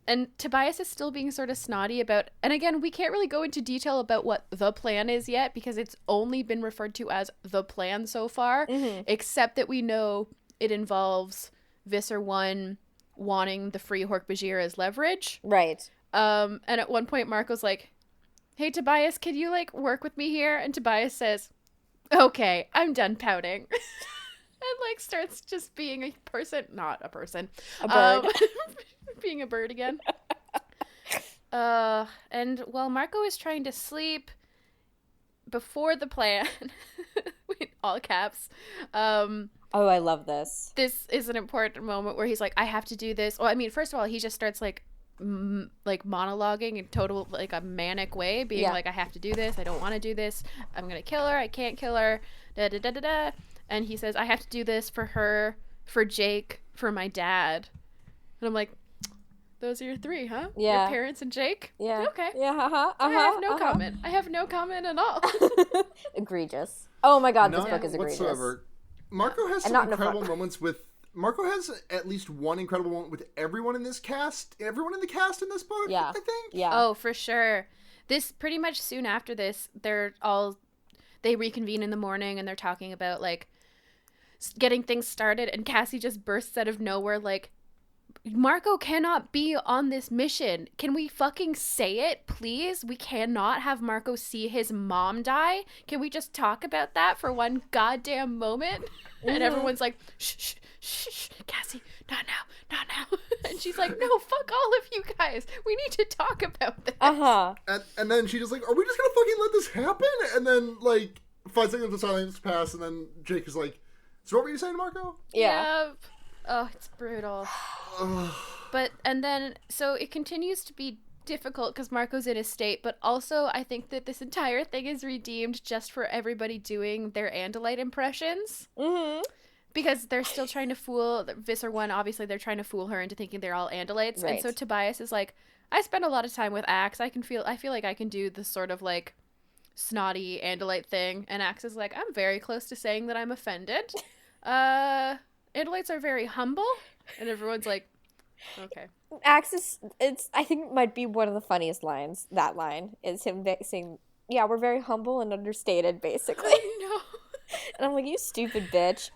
And Tobias is still being sort of snotty about, and again, we can't really go into detail about what the plan is yet because it's only been referred to as the plan so far, except that we know it involves Visser 1 wanting the free Hork-Bajir as leverage. Right. And at one point, Marco's like, "Hey, Tobias, can you, like, work with me here?" And Tobias says, "Okay, I'm done pouting." And, like, starts just being a person, not a person. A bird. Being a bird again. And while Marco is trying to sleep before the plan, with all caps, oh, I love this. This is an important moment where he's like, "I have to do this." Well, I mean, first of all, he just starts like monologuing in total like a manic way, being like, "I have to do this. I don't want to do this. I'm gonna kill her. I can't kill her. Da da da da da." And he says, "I have to do this for her, for Jake, for my dad." And I'm like, those are your three, huh? Yeah. Your parents and Jake? Yeah. Okay. Yeah, I have no comment. I have no comment at all. Egregious. Oh my God, this book is egregious. Whatsoever. Marco has some incredible moments with... Marco has at least one incredible moment with everyone in this cast. Everyone in the cast in this book, I think. Yeah. Oh, for sure. This, pretty much soon after this, they reconvene in the morning and they're talking about, like, getting things started, and Cassie just bursts out of nowhere, like, "Marco cannot be on this mission. Can we fucking say it, please? We cannot have Marco see his mom die. Can we just talk about that for one goddamn moment?" And everyone's like, shh, Cassie, not now. And she's like, "No, fuck all of you guys. We need to talk about this." And then she just like, "Are we just gonna fucking let this happen?" And then, like, 5 seconds of silence pass, and then Jake is like, "So what were you saying, Marco?" Yeah. Oh, it's brutal. And then, so it continues to be difficult because Marco's in a state, but also I think that this entire thing is redeemed just for everybody doing their Andalite impressions. Mm-hmm. Because they're still trying to fool Visser 1, obviously they're trying to fool her into thinking they're all Andalites. Right. And so Tobias is like, "I spend a lot of time with Axe. I feel like I can do this sort of like snotty Andalite thing." And Axe is like, "I'm very close to saying that I'm offended. Andalites are very humble." And everyone's like, okay. Axe I think it might be one of the funniest lines. That line is him saying, "Yeah, we're very humble and understated," basically. I know. And I'm like, "You stupid bitch."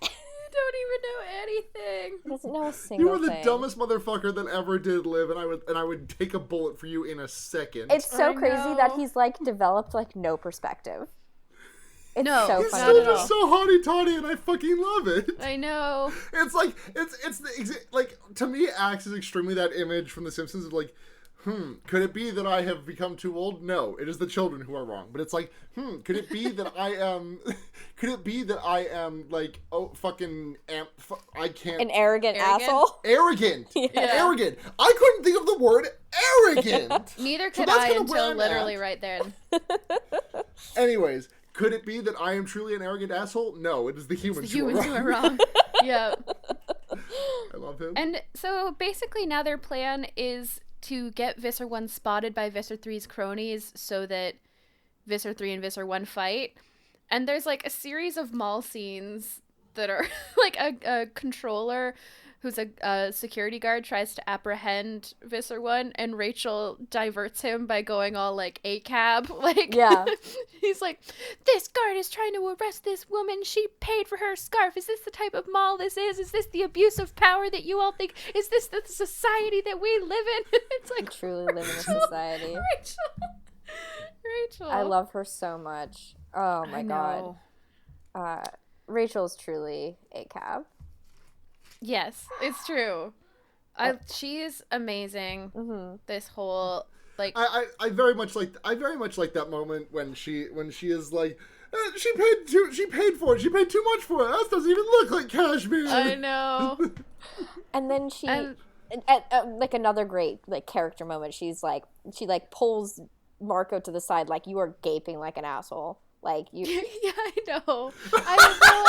Don't even know anything. He doesn't know a single thing. You were the dumbest motherfucker that ever did live, and I would take a bullet for you in a second. It's so crazy that he's like developed like no perspective. It's so he's funny. still just so haughty toddy, and I fucking love it. I know. It's like it's like, to me, Axe is extremely that image from The Simpsons of like, could it be that I have become too old? No, it is the children who are wrong. But it's like, could it be that I am, like, I can't. An arrogant asshole? Arrogant. Yeah. Arrogant. I couldn't think of the word arrogant. Neither could I until literally right then. Anyways, could it be that I am truly an arrogant asshole? No, it is the humans who are wrong. Yeah. I love him. And so basically now their plan is to get Visser 1 spotted by Visser 3's cronies so that Visser 3 and Visser 1 fight. And there's like a series of mall scenes that are like a controller who's a security guard tries to apprehend Visser 1 and Rachel diverts him by going all like ACAB. Like, yeah. He's like, this guard is trying to arrest this woman. She paid for her scarf. Is this the type of mall this is? Is this the abuse of power that you all think? Is this the society that we live in? It's like, we truly live in a society. Rachel. I love her so much. Oh my god. Rachel is truly ACAB. Yes, it's true. She is amazing. Mm-hmm. This whole like I very much like that moment when she is like she paid for it. She paid too much for it. That doesn't even look like cashmere. I know. And then she like another great like character moment. She pulls Marco to the side like, you are gaping like an asshole. Like you. Yeah, I know. I know.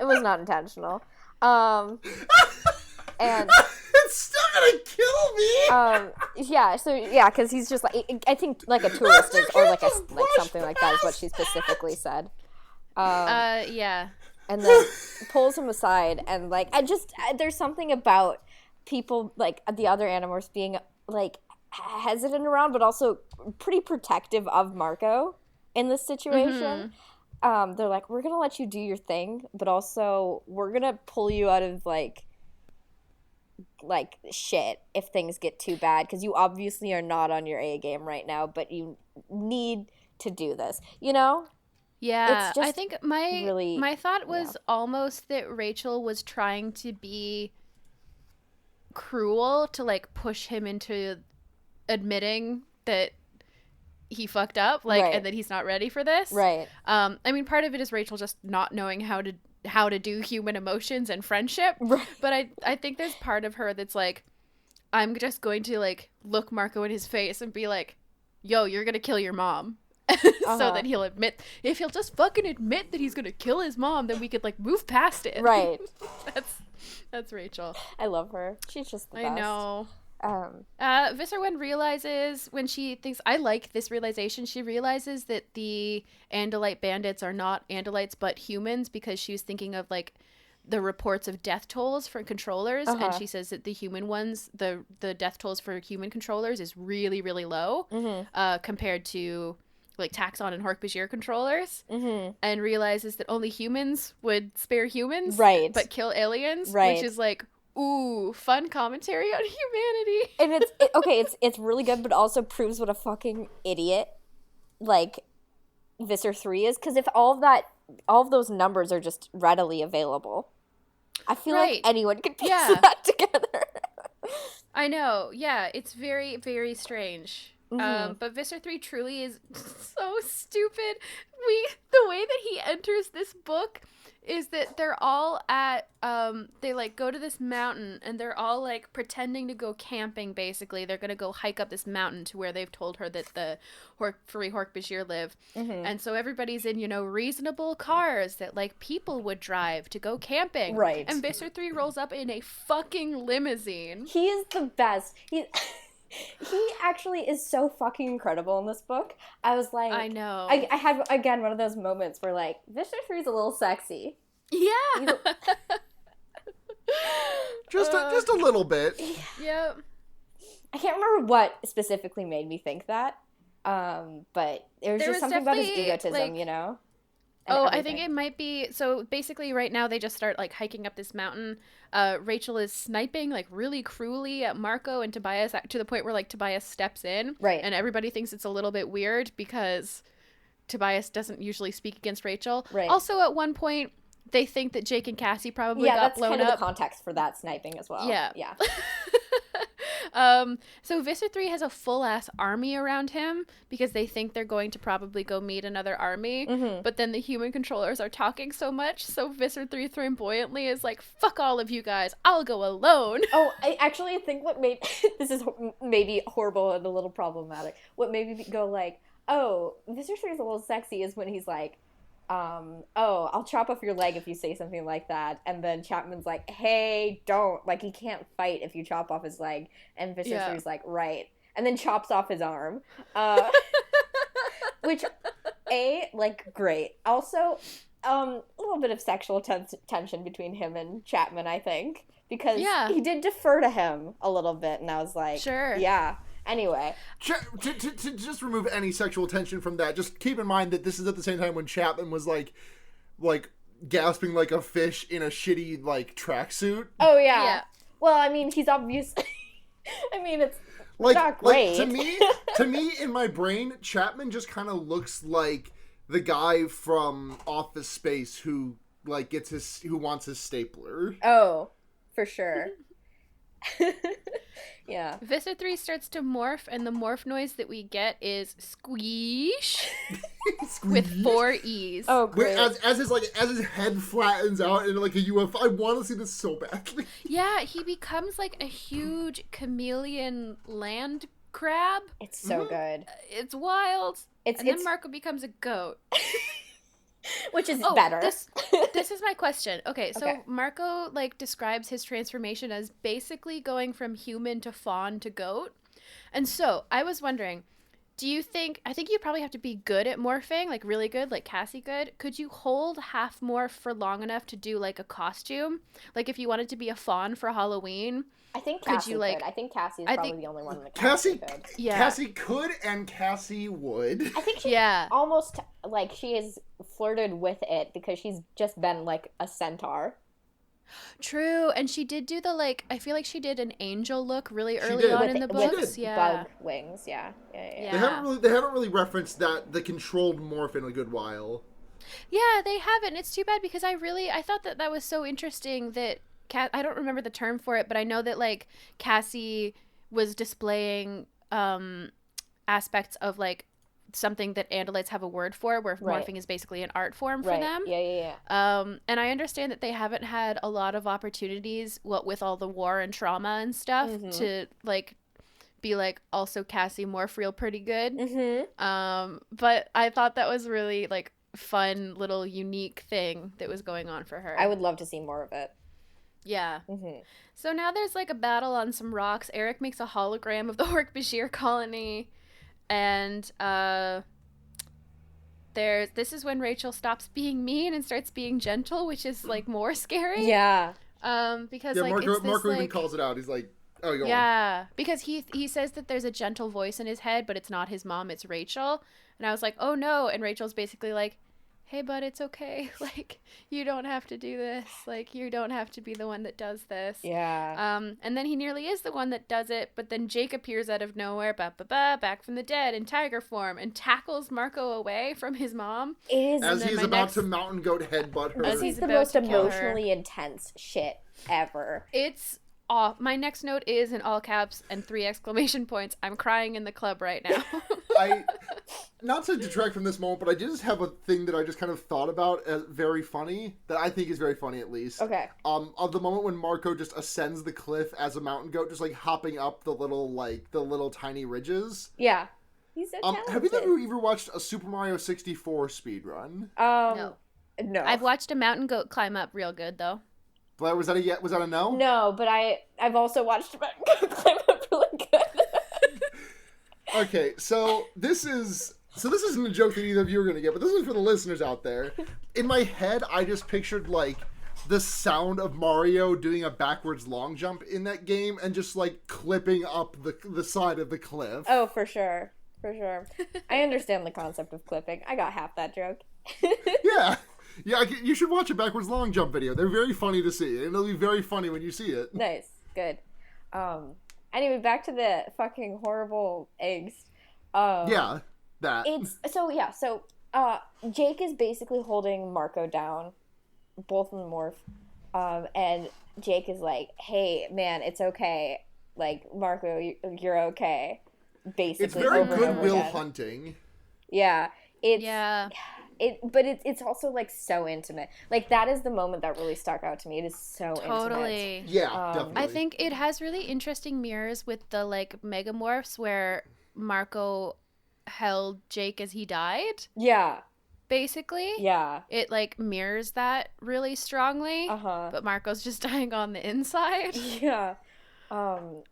It was not intentional. And it's still gonna kill me. Yeah. So yeah, because he's just like, I think like a tourist is, or like something like that is what she specifically said. Yeah. And then pulls him aside and like, there's something about people like the other Animorphs being like hesitant around, but also pretty protective of Marco in this situation. Mm-hmm. They're like, we're gonna let you do your thing, but also we're gonna pull you out of like shit if things get too bad, because you obviously are not on your A game right now, but you need to do this, you know? Yeah, it's just I think my thought was almost that Rachel was trying to be cruel to like push him into admitting that he fucked up, like, right. And that he's not ready for this. Right. I mean, part of it is Rachel just not knowing how to do human emotions and friendship. Right. But I think there's part of her that's like, I'm just going to like look Marco in his face and be like, yo, you're gonna kill your mom. So that he'll admit, if he'll just fucking admit that he's gonna kill his mom, then we could like move past it. Right. That's Rachel. I love her. She's just the best. I know. Visser 1 realizes, when she thinks, I like this realization, she realizes that the Andalite bandits are not Andalites but humans, because she was thinking of like the reports of death tolls for controllers, and she says that the human ones, the death tolls for human controllers is really, really low, compared to like Taxon and Hork-Bajir controllers, and realizes that only humans would spare humans, right, but kill aliens, right, which is like, ooh, fun commentary on humanity. And it's really good, but also proves what a fucking idiot like Visser 3 is, because if all of those numbers are just readily available, I feel like anyone could piece that together. I know, yeah, it's very, very strange. But Visser 3 truly is so stupid. The way that he enters this book is that they're all at, they like go to this mountain and they're all like pretending to go camping, basically. They're going to go hike up this mountain to where they've told her that the free Hork-Bajir live. And so everybody's in, reasonable cars that like people would drive to go camping. Right. And Visser 3 rolls up in a fucking limousine. He is the best. He actually is so fucking incredible in this book. I was like, I know. I had, again, one of those moments where, like, Visser 3 is a little sexy. Yeah. Just a little bit. Yeah. I can't remember what specifically made me think that, but there was just something about his egotism, like, I think it might be, so basically right now they just start like hiking up this mountain. Rachel is sniping like really cruelly at Marco and Tobias, to the point where like Tobias steps in. Right. And everybody thinks it's a little bit weird because Tobias doesn't usually speak against Rachel. Right. Also at one point they think that Jake and Cassie probably got blown up. Yeah, that's kind of the context for that sniping as well. Yeah. Yeah. So Visser 3 has a full-ass army around him because they think they're going to probably go meet another army, but then the human controllers are talking so much, so Visser 3 flamboyantly is like, fuck all of you guys, I'll go alone. Oh, I actually think what made, this is maybe horrible and a little problematic, what made me go like, oh, Visser 3 is a little sexy is when he's like, oh, I'll chop off your leg if you say something like that. And then Chapman's like, hey, don't. Like, he can't fight if you chop off his leg. And Visser 3's like, right. And then chops off his arm. Which, like, great. Also, a little bit of sexual tension between him and Chapman, I think. Because he did defer to him a little bit. And I was like, sure. Yeah. Anyway. To just remove any sexual tension from that, just keep in mind that this is at the same time when Chapman was like gasping like a fish in a shitty like tracksuit. Oh yeah. Well, I mean, he's obviously. I mean, it's not great. To me, in my brain, Chapman just kind of looks like the guy from Office Space who like who wants his stapler. Oh, for sure. Yeah. Visser 3 starts to morph, and the morph noise that we get is squeesh with 4 E's. Oh, great. As his head flattens out into like a UFO. I want to see this so badly. Yeah, he becomes like a huge chameleon land crab. It's so good. It's wild. Then Marco becomes a goat. Which is better. This is my question. Okay, so Marco like describes his transformation as basically going from human to fawn to goat. And so I was wondering, I think you'd probably have to be good at morphing, like really good, like Cassie good. Could you hold half morph for long enough to do like a costume? Like if you wanted to be a fawn for Halloween? I think Cassie could. I think Cassie's probably the only one that Cassie could. Yeah. Cassie could and Cassie would. I think she almost, like, she has flirted with it because she's just been, like, a centaur. True, and she did do the, like, I feel like she did an angel look really early on in the books. With bug wings, yeah. They haven't really referenced the controlled morph in a good while. Yeah, they haven't. It's too bad because I thought that was so interesting that I don't remember the term for it, but I know that like Cassie was displaying aspects of like something that Andalites have a word for, where morphing is basically an art form for them. Yeah. And I understand that they haven't had a lot of opportunities, with all the war and trauma and stuff, to like be like, also Cassie morph real pretty good. But I thought that was really like fun little unique thing that was going on for her. I would love to see more of it. Yeah. So now there's like a battle on some rocks. Eric makes a hologram of the Hork-Bajir colony, and this is when Rachel stops being mean and starts being gentle, which is like more scary. Yeah. Because like Marco even like, calls it out. He's like, oh, go on. Yeah, because he says that there's a gentle voice in his head, but it's not his mom, it's Rachel. And I was like, oh no. And Rachel's basically like, hey, bud, it's okay. Like, you don't have to do this. Like, you don't have to be the one that does this. Yeah. And then he nearly is the one that does it, but then Jake appears out of nowhere, back from the dead in tiger form, and tackles Marco away from his mom. As he's about to mountain goat headbutt her. This is the most emotionally intense shit ever. It's off. My next note is in all caps and 3 exclamation points. I'm crying in the club right now. Not to detract from this moment, but I just have a thing that I just kind of thought about as very funny, that I think is very funny at least. Okay. Of the moment when Marco just ascends the cliff as a mountain goat, just like hopping up the little tiny ridges. Yeah. He's so talented. Have you ever watched a Super Mario 64 speedrun? No. No. I've watched a mountain goat climb up real good though. But was that a no? No, but I've also watched a mountain goat climb up really good. Okay, so this isn't a joke that either of you are going to get, but this is for the listeners out there. In my head, I just pictured, like, the sound of Mario doing a backwards long jump in that game and just, like, clipping up the side of the cliff. Oh, for sure. For sure. I understand the concept of clipping. I got half that joke. Yeah. Yeah, you should watch a backwards long jump video. They're very funny to see, and it'll be very funny when you see it. Nice. Good. Anyway, back to the fucking horrible eggs. Yeah, that. So Jake is basically holding Marco down, both in the morph, and Jake is like, hey, man, it's okay. like, Marco, you're okay. Basically, it's very Goodwill Hunting. Yeah, but it's also like so intimate. Like that is the moment that really stuck out to me. It is so intimate. Yeah, definitely. I think it has really interesting mirrors with the like megamorphs where Marco held Jake as he died. Yeah. Basically. Yeah. It like mirrors that really strongly. But Marco's just dying on the inside. Yeah. And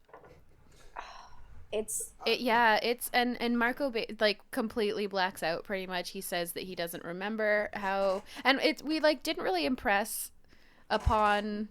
Marco like completely blacks out pretty much. He says that he doesn't remember how, and we like didn't really impress upon,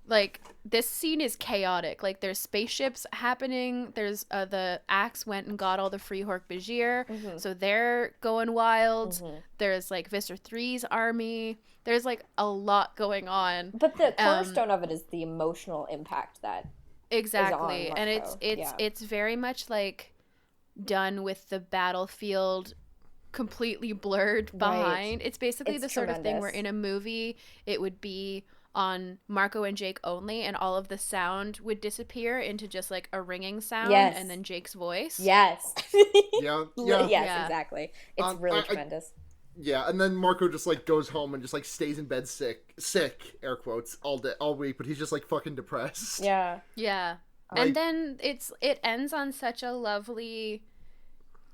like, this scene is chaotic. Like there's spaceships happening, there's the Axe went and got all the Free Hork-Bajir, so they're going wild. There's like Visser 3's army, there's like a lot going on, but the cornerstone of it is the emotional impact that exactly, and it's very much like done with the battlefield completely blurred behind. It's basically the sort of thing where in a movie it would be on Marco and Jake only, and all of the sound would disappear into just like a ringing sound, and then Jake's voice. Yes. Yeah. Yes, exactly. It's really tremendous. Yeah, and then Marco just like goes home and just like stays in bed sick, air quotes, all week, but he's just like fucking depressed. Yeah. And then it ends on such a lovely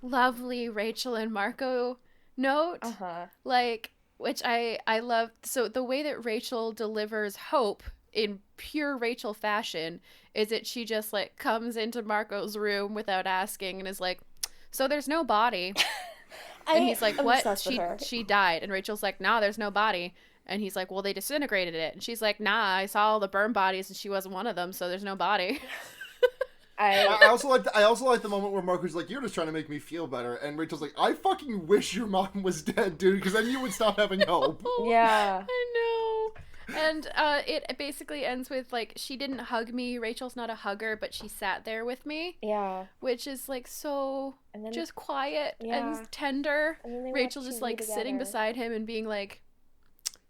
Rachel and Marco note. Like, which I love. So the way that Rachel delivers hope in pure Rachel fashion is that she just like comes into Marco's room without asking and is like, so there's no body. And he's like, what? She died. And Rachel's like, nah, there's no body. And he's like, well, they disintegrated it. And she's like, nah, I saw all the burn bodies and she wasn't one of them, so there's no body. I also like the moment where Marco's like, you're just trying to make me feel better. And Rachel's like, I fucking wish your mom was dead, dude, because then you would stop having hope. Yeah. I know. And it basically ends with, like, she didn't hug me. Rachel's not a hugger, but she sat there with me. Yeah. Which is, like, so just quiet and tender. And Rachel just, like, sitting beside him and being like,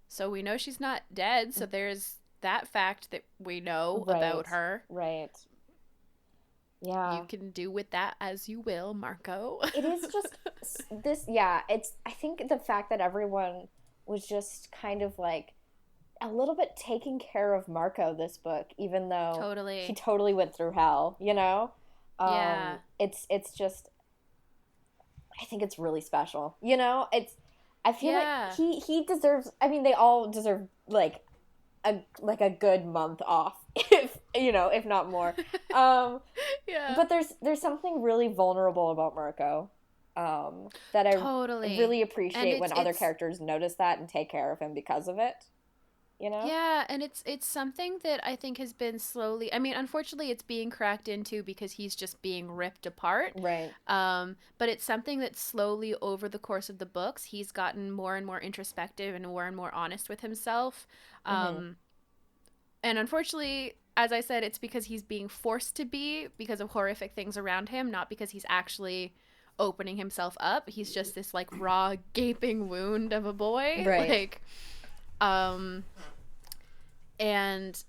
so we know she's not dead, so there's that fact that we know about her. Right. Yeah. You can do with that as you will, Marco. It is just this, I think the fact that everyone was just kind of, like, a little bit taking care of Marco this book, even though he totally went through hell, you know? It's just, I think it's really special, you know? I feel like he deserves, I mean, they all deserve, like a good month off, if not more. But there's something really vulnerable about Marco that I really appreciate when other characters notice that and take care of him because of it. You know? Yeah, and it's something that I think has been slowly, I mean, unfortunately it's being cracked into because he's just being ripped apart. Right. But it's something that slowly over the course of the books, he's gotten more and more introspective and more honest with himself. And unfortunately, as I said, it's because he's being forced to be because of horrific things around him, not because he's actually opening himself up. He's just this, like, raw, gaping wound of a boy. Right. Like, and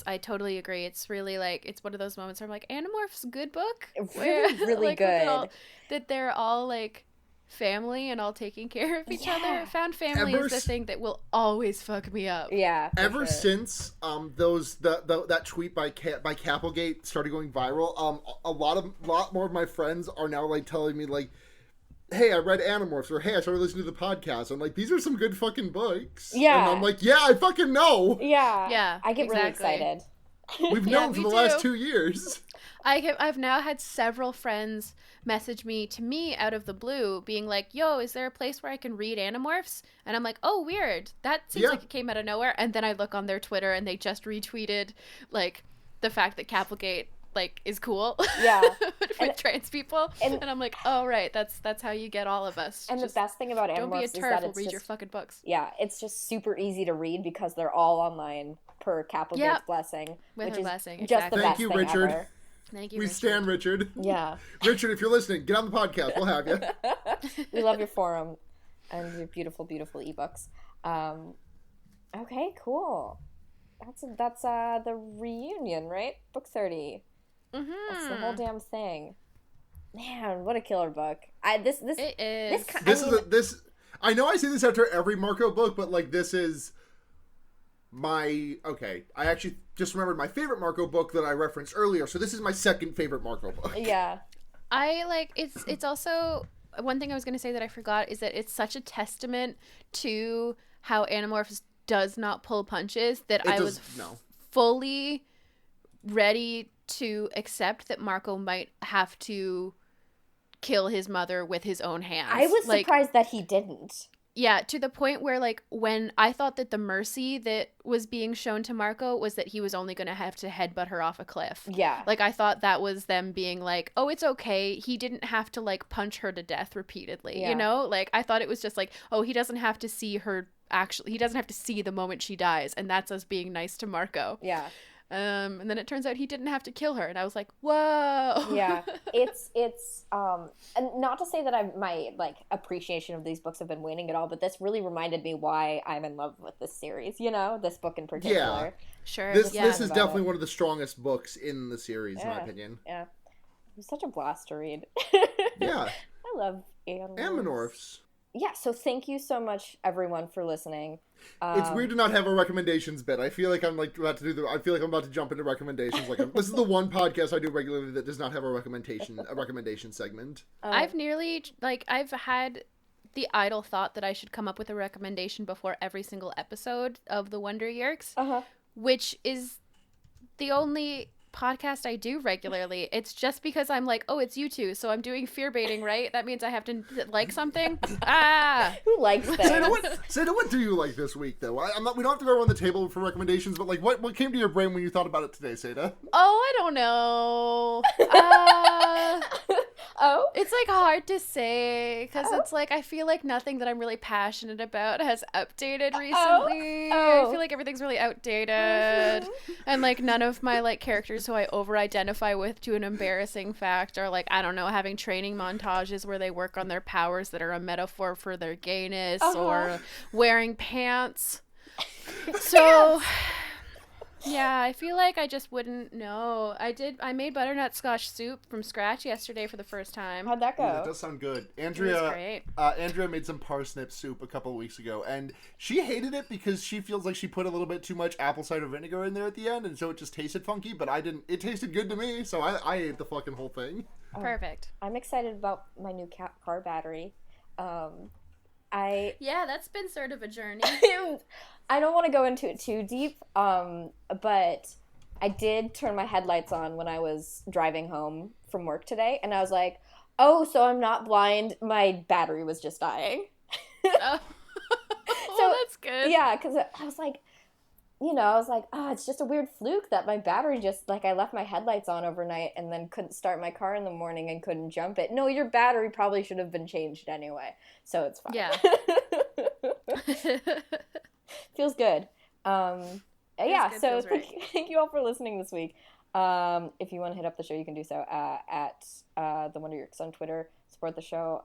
I totally agree. It's really, like, it's one of those moments where I'm like, Animorphs, good book. Really like, good. That they're all, like, family and all taking care of each other. Found family is the thing that will always fuck me up. Yeah. Ever since that tweet by Capelgate started going viral, a lot more of my friends are now, like, telling me, like, hey, I read Animorphs, or hey, I started listening to the podcast. I'm like, these are some good fucking books. Yeah. And I'm like, yeah, I fucking know. Yeah. Yeah. I get really excited. We've known for the last 2 years. I've now had several friends message me out of the blue being like, yo, is there a place where I can read Animorphs? And I'm like, oh, weird. That seems like it came out of nowhere. And then I look on their Twitter and they just retweeted, like, the fact that Capelgate, like, is cool. Yeah. with trans people. And I'm like, oh, right. That's how you get all of us. And just the best thing about Animorphs is that it's read your fucking books. Yeah. It's just super easy to read because they're all online per Capelgate's blessing. With her blessing. Just the best thing Richard. Ever. Thank you, We Richard. stand Richard. Yeah. Richard, if you're listening, get on the podcast. We'll have you. We love your forum and your beautiful, beautiful ebooks. Okay, cool. That's the reunion, right? Book 30. Mm-hmm. That's the whole damn thing. Man, what a killer book! This it is. This I know I say this after every Marco book, but like this is my I actually just remembered my favorite Marco book that I referenced earlier. So this is my second favorite Marco book. Yeah, I like it's also one thing I was going to say that I forgot is that it's such a testament to how Animorphs does not pull punches that I was fully ready to accept that Marco might have to kill his mother with his own hands. I was surprised that he didn't. Yeah, to the point where, like, when I thought that the mercy that was being shown to Marco was that he was only going to have to headbutt her off a cliff. Yeah. Like, I thought that was them being like, oh, it's okay. He didn't have to, like, punch her to death repeatedly, you know? Like, I thought it was just like, oh, he doesn't have to see her he doesn't have to see the moment she dies, and that's us being nice to Marco. Yeah. And then it turns out he didn't have to kill her, and I was like, whoa. Yeah, it's and not to say that my like appreciation of these books have been waning at all, but this really reminded me why I'm in love with this series. You know, this book in particular. Yeah, sure. This is definitely one of the strongest books in the series, in my opinion. Yeah, it was such a blast to read. Yeah, I love Animorphs. Yeah, so thank you so much, everyone, for listening. It's weird to not have a recommendations bit. I feel like I'm like about to I feel like I'm about to jump into recommendations. Like this is the one podcast I do regularly that does not have a recommendation segment. I've had the idle thought that I should come up with a recommendation before every single episode of the Wonder Yeerks, which is the only podcast I do regularly. It's just because I'm like, oh, it's you two, so I'm doing fear baiting, right? That means I have to like something. Who likes that? Seda, what do you like this week though? We don't have to go around the table for recommendations, but like, what came to your brain when you thought about it today, Seda? Oh, I don't know. It's like hard to say because it's like I feel like nothing that I'm really passionate about has updated recently. I feel like everything's really outdated, and like none of my like characters who I over-identify with to an embarrassing fact are like, I don't know, having training montages where they work on their powers that are a metaphor for their gayness or wearing pants. So yeah, I feel like I just wouldn't know. I made butternut squash soup from scratch yesterday for the first time. How'd that go? Yeah, that does sound good. Andrea made some parsnip soup a couple of weeks ago, and she hated it because she feels like she put a little bit too much apple cider vinegar in there at the end, and so it just tasted funky, but I didn't. It tasted good to me, so I ate the fucking whole thing. Perfect. I'm excited about my new car battery. Yeah, that's been sort of a journey. I don't want to go into it too deep, but I did turn my headlights on when I was driving home from work today, and I was like, oh, so I'm not blind. My battery was just dying. So that's good. Yeah, because I was like, oh, it's just a weird fluke that my battery just, like, I left my headlights on overnight and then couldn't start my car in the morning and couldn't jump it. No, your battery probably should have been changed anyway, so it's fine. Yeah. Feels good. Thank you all for listening this week. If you want to hit up the show, you can do so at the Wonder Yeerks on Twitter. Support the show,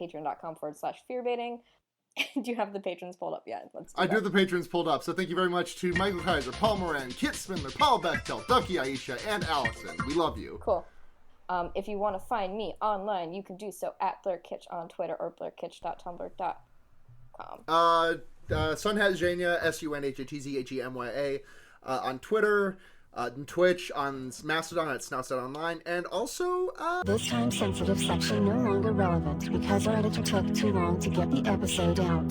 patreon.com/fearbaiting. Do you have the patrons pulled up yet? I do have the patrons pulled up, so thank you very much to Michael Kaiser, Paul Moran, Kit Spindler, Paul Bechtel, Ducky Aisha, and Allison. We love you. Cool. If you want to find me online, you can do so at BlurKitsch on Twitter or blurkitch.tumblr.com. Sunhat Zhenya, SUNHATZHEMYA, on Twitter, on Twitch, on Mastodon at Snouts.online, and also, This time-sensitive section no longer relevant because our editor took too long to get the episode out.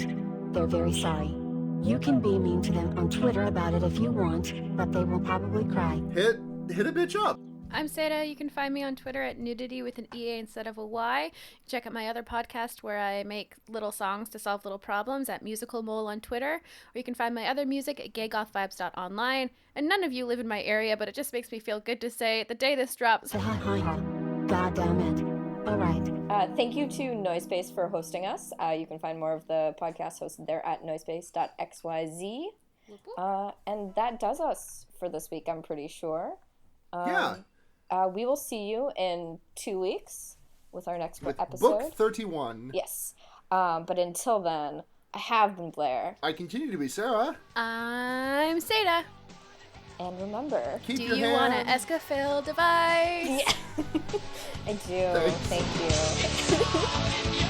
They're very sorry. You can be mean to them on Twitter about it if you want, but they will probably cry. Hit a bitch up. I'm Seda. You can find me on Twitter at nudity with an EA instead of a Y. Check out my other podcast where I make little songs to solve little problems at Musical Mole on Twitter. Or you can find my other music at gaygothvibes.online. And none of you live in my area, but it just makes me feel good to say the day this drops. God damn it. All right. Thank you to Noisepace for hosting us. You can find more of the podcast hosted there at noisepace.xyz. And that does us for this week, I'm pretty sure. We will see you in 2 weeks with our next episode. Book 31. Yes. But until then, I have been Blair. I continue to be Sarah. I'm Seda. And remember, keep do your you want an Escafil device? Yeah. I do. Thank you.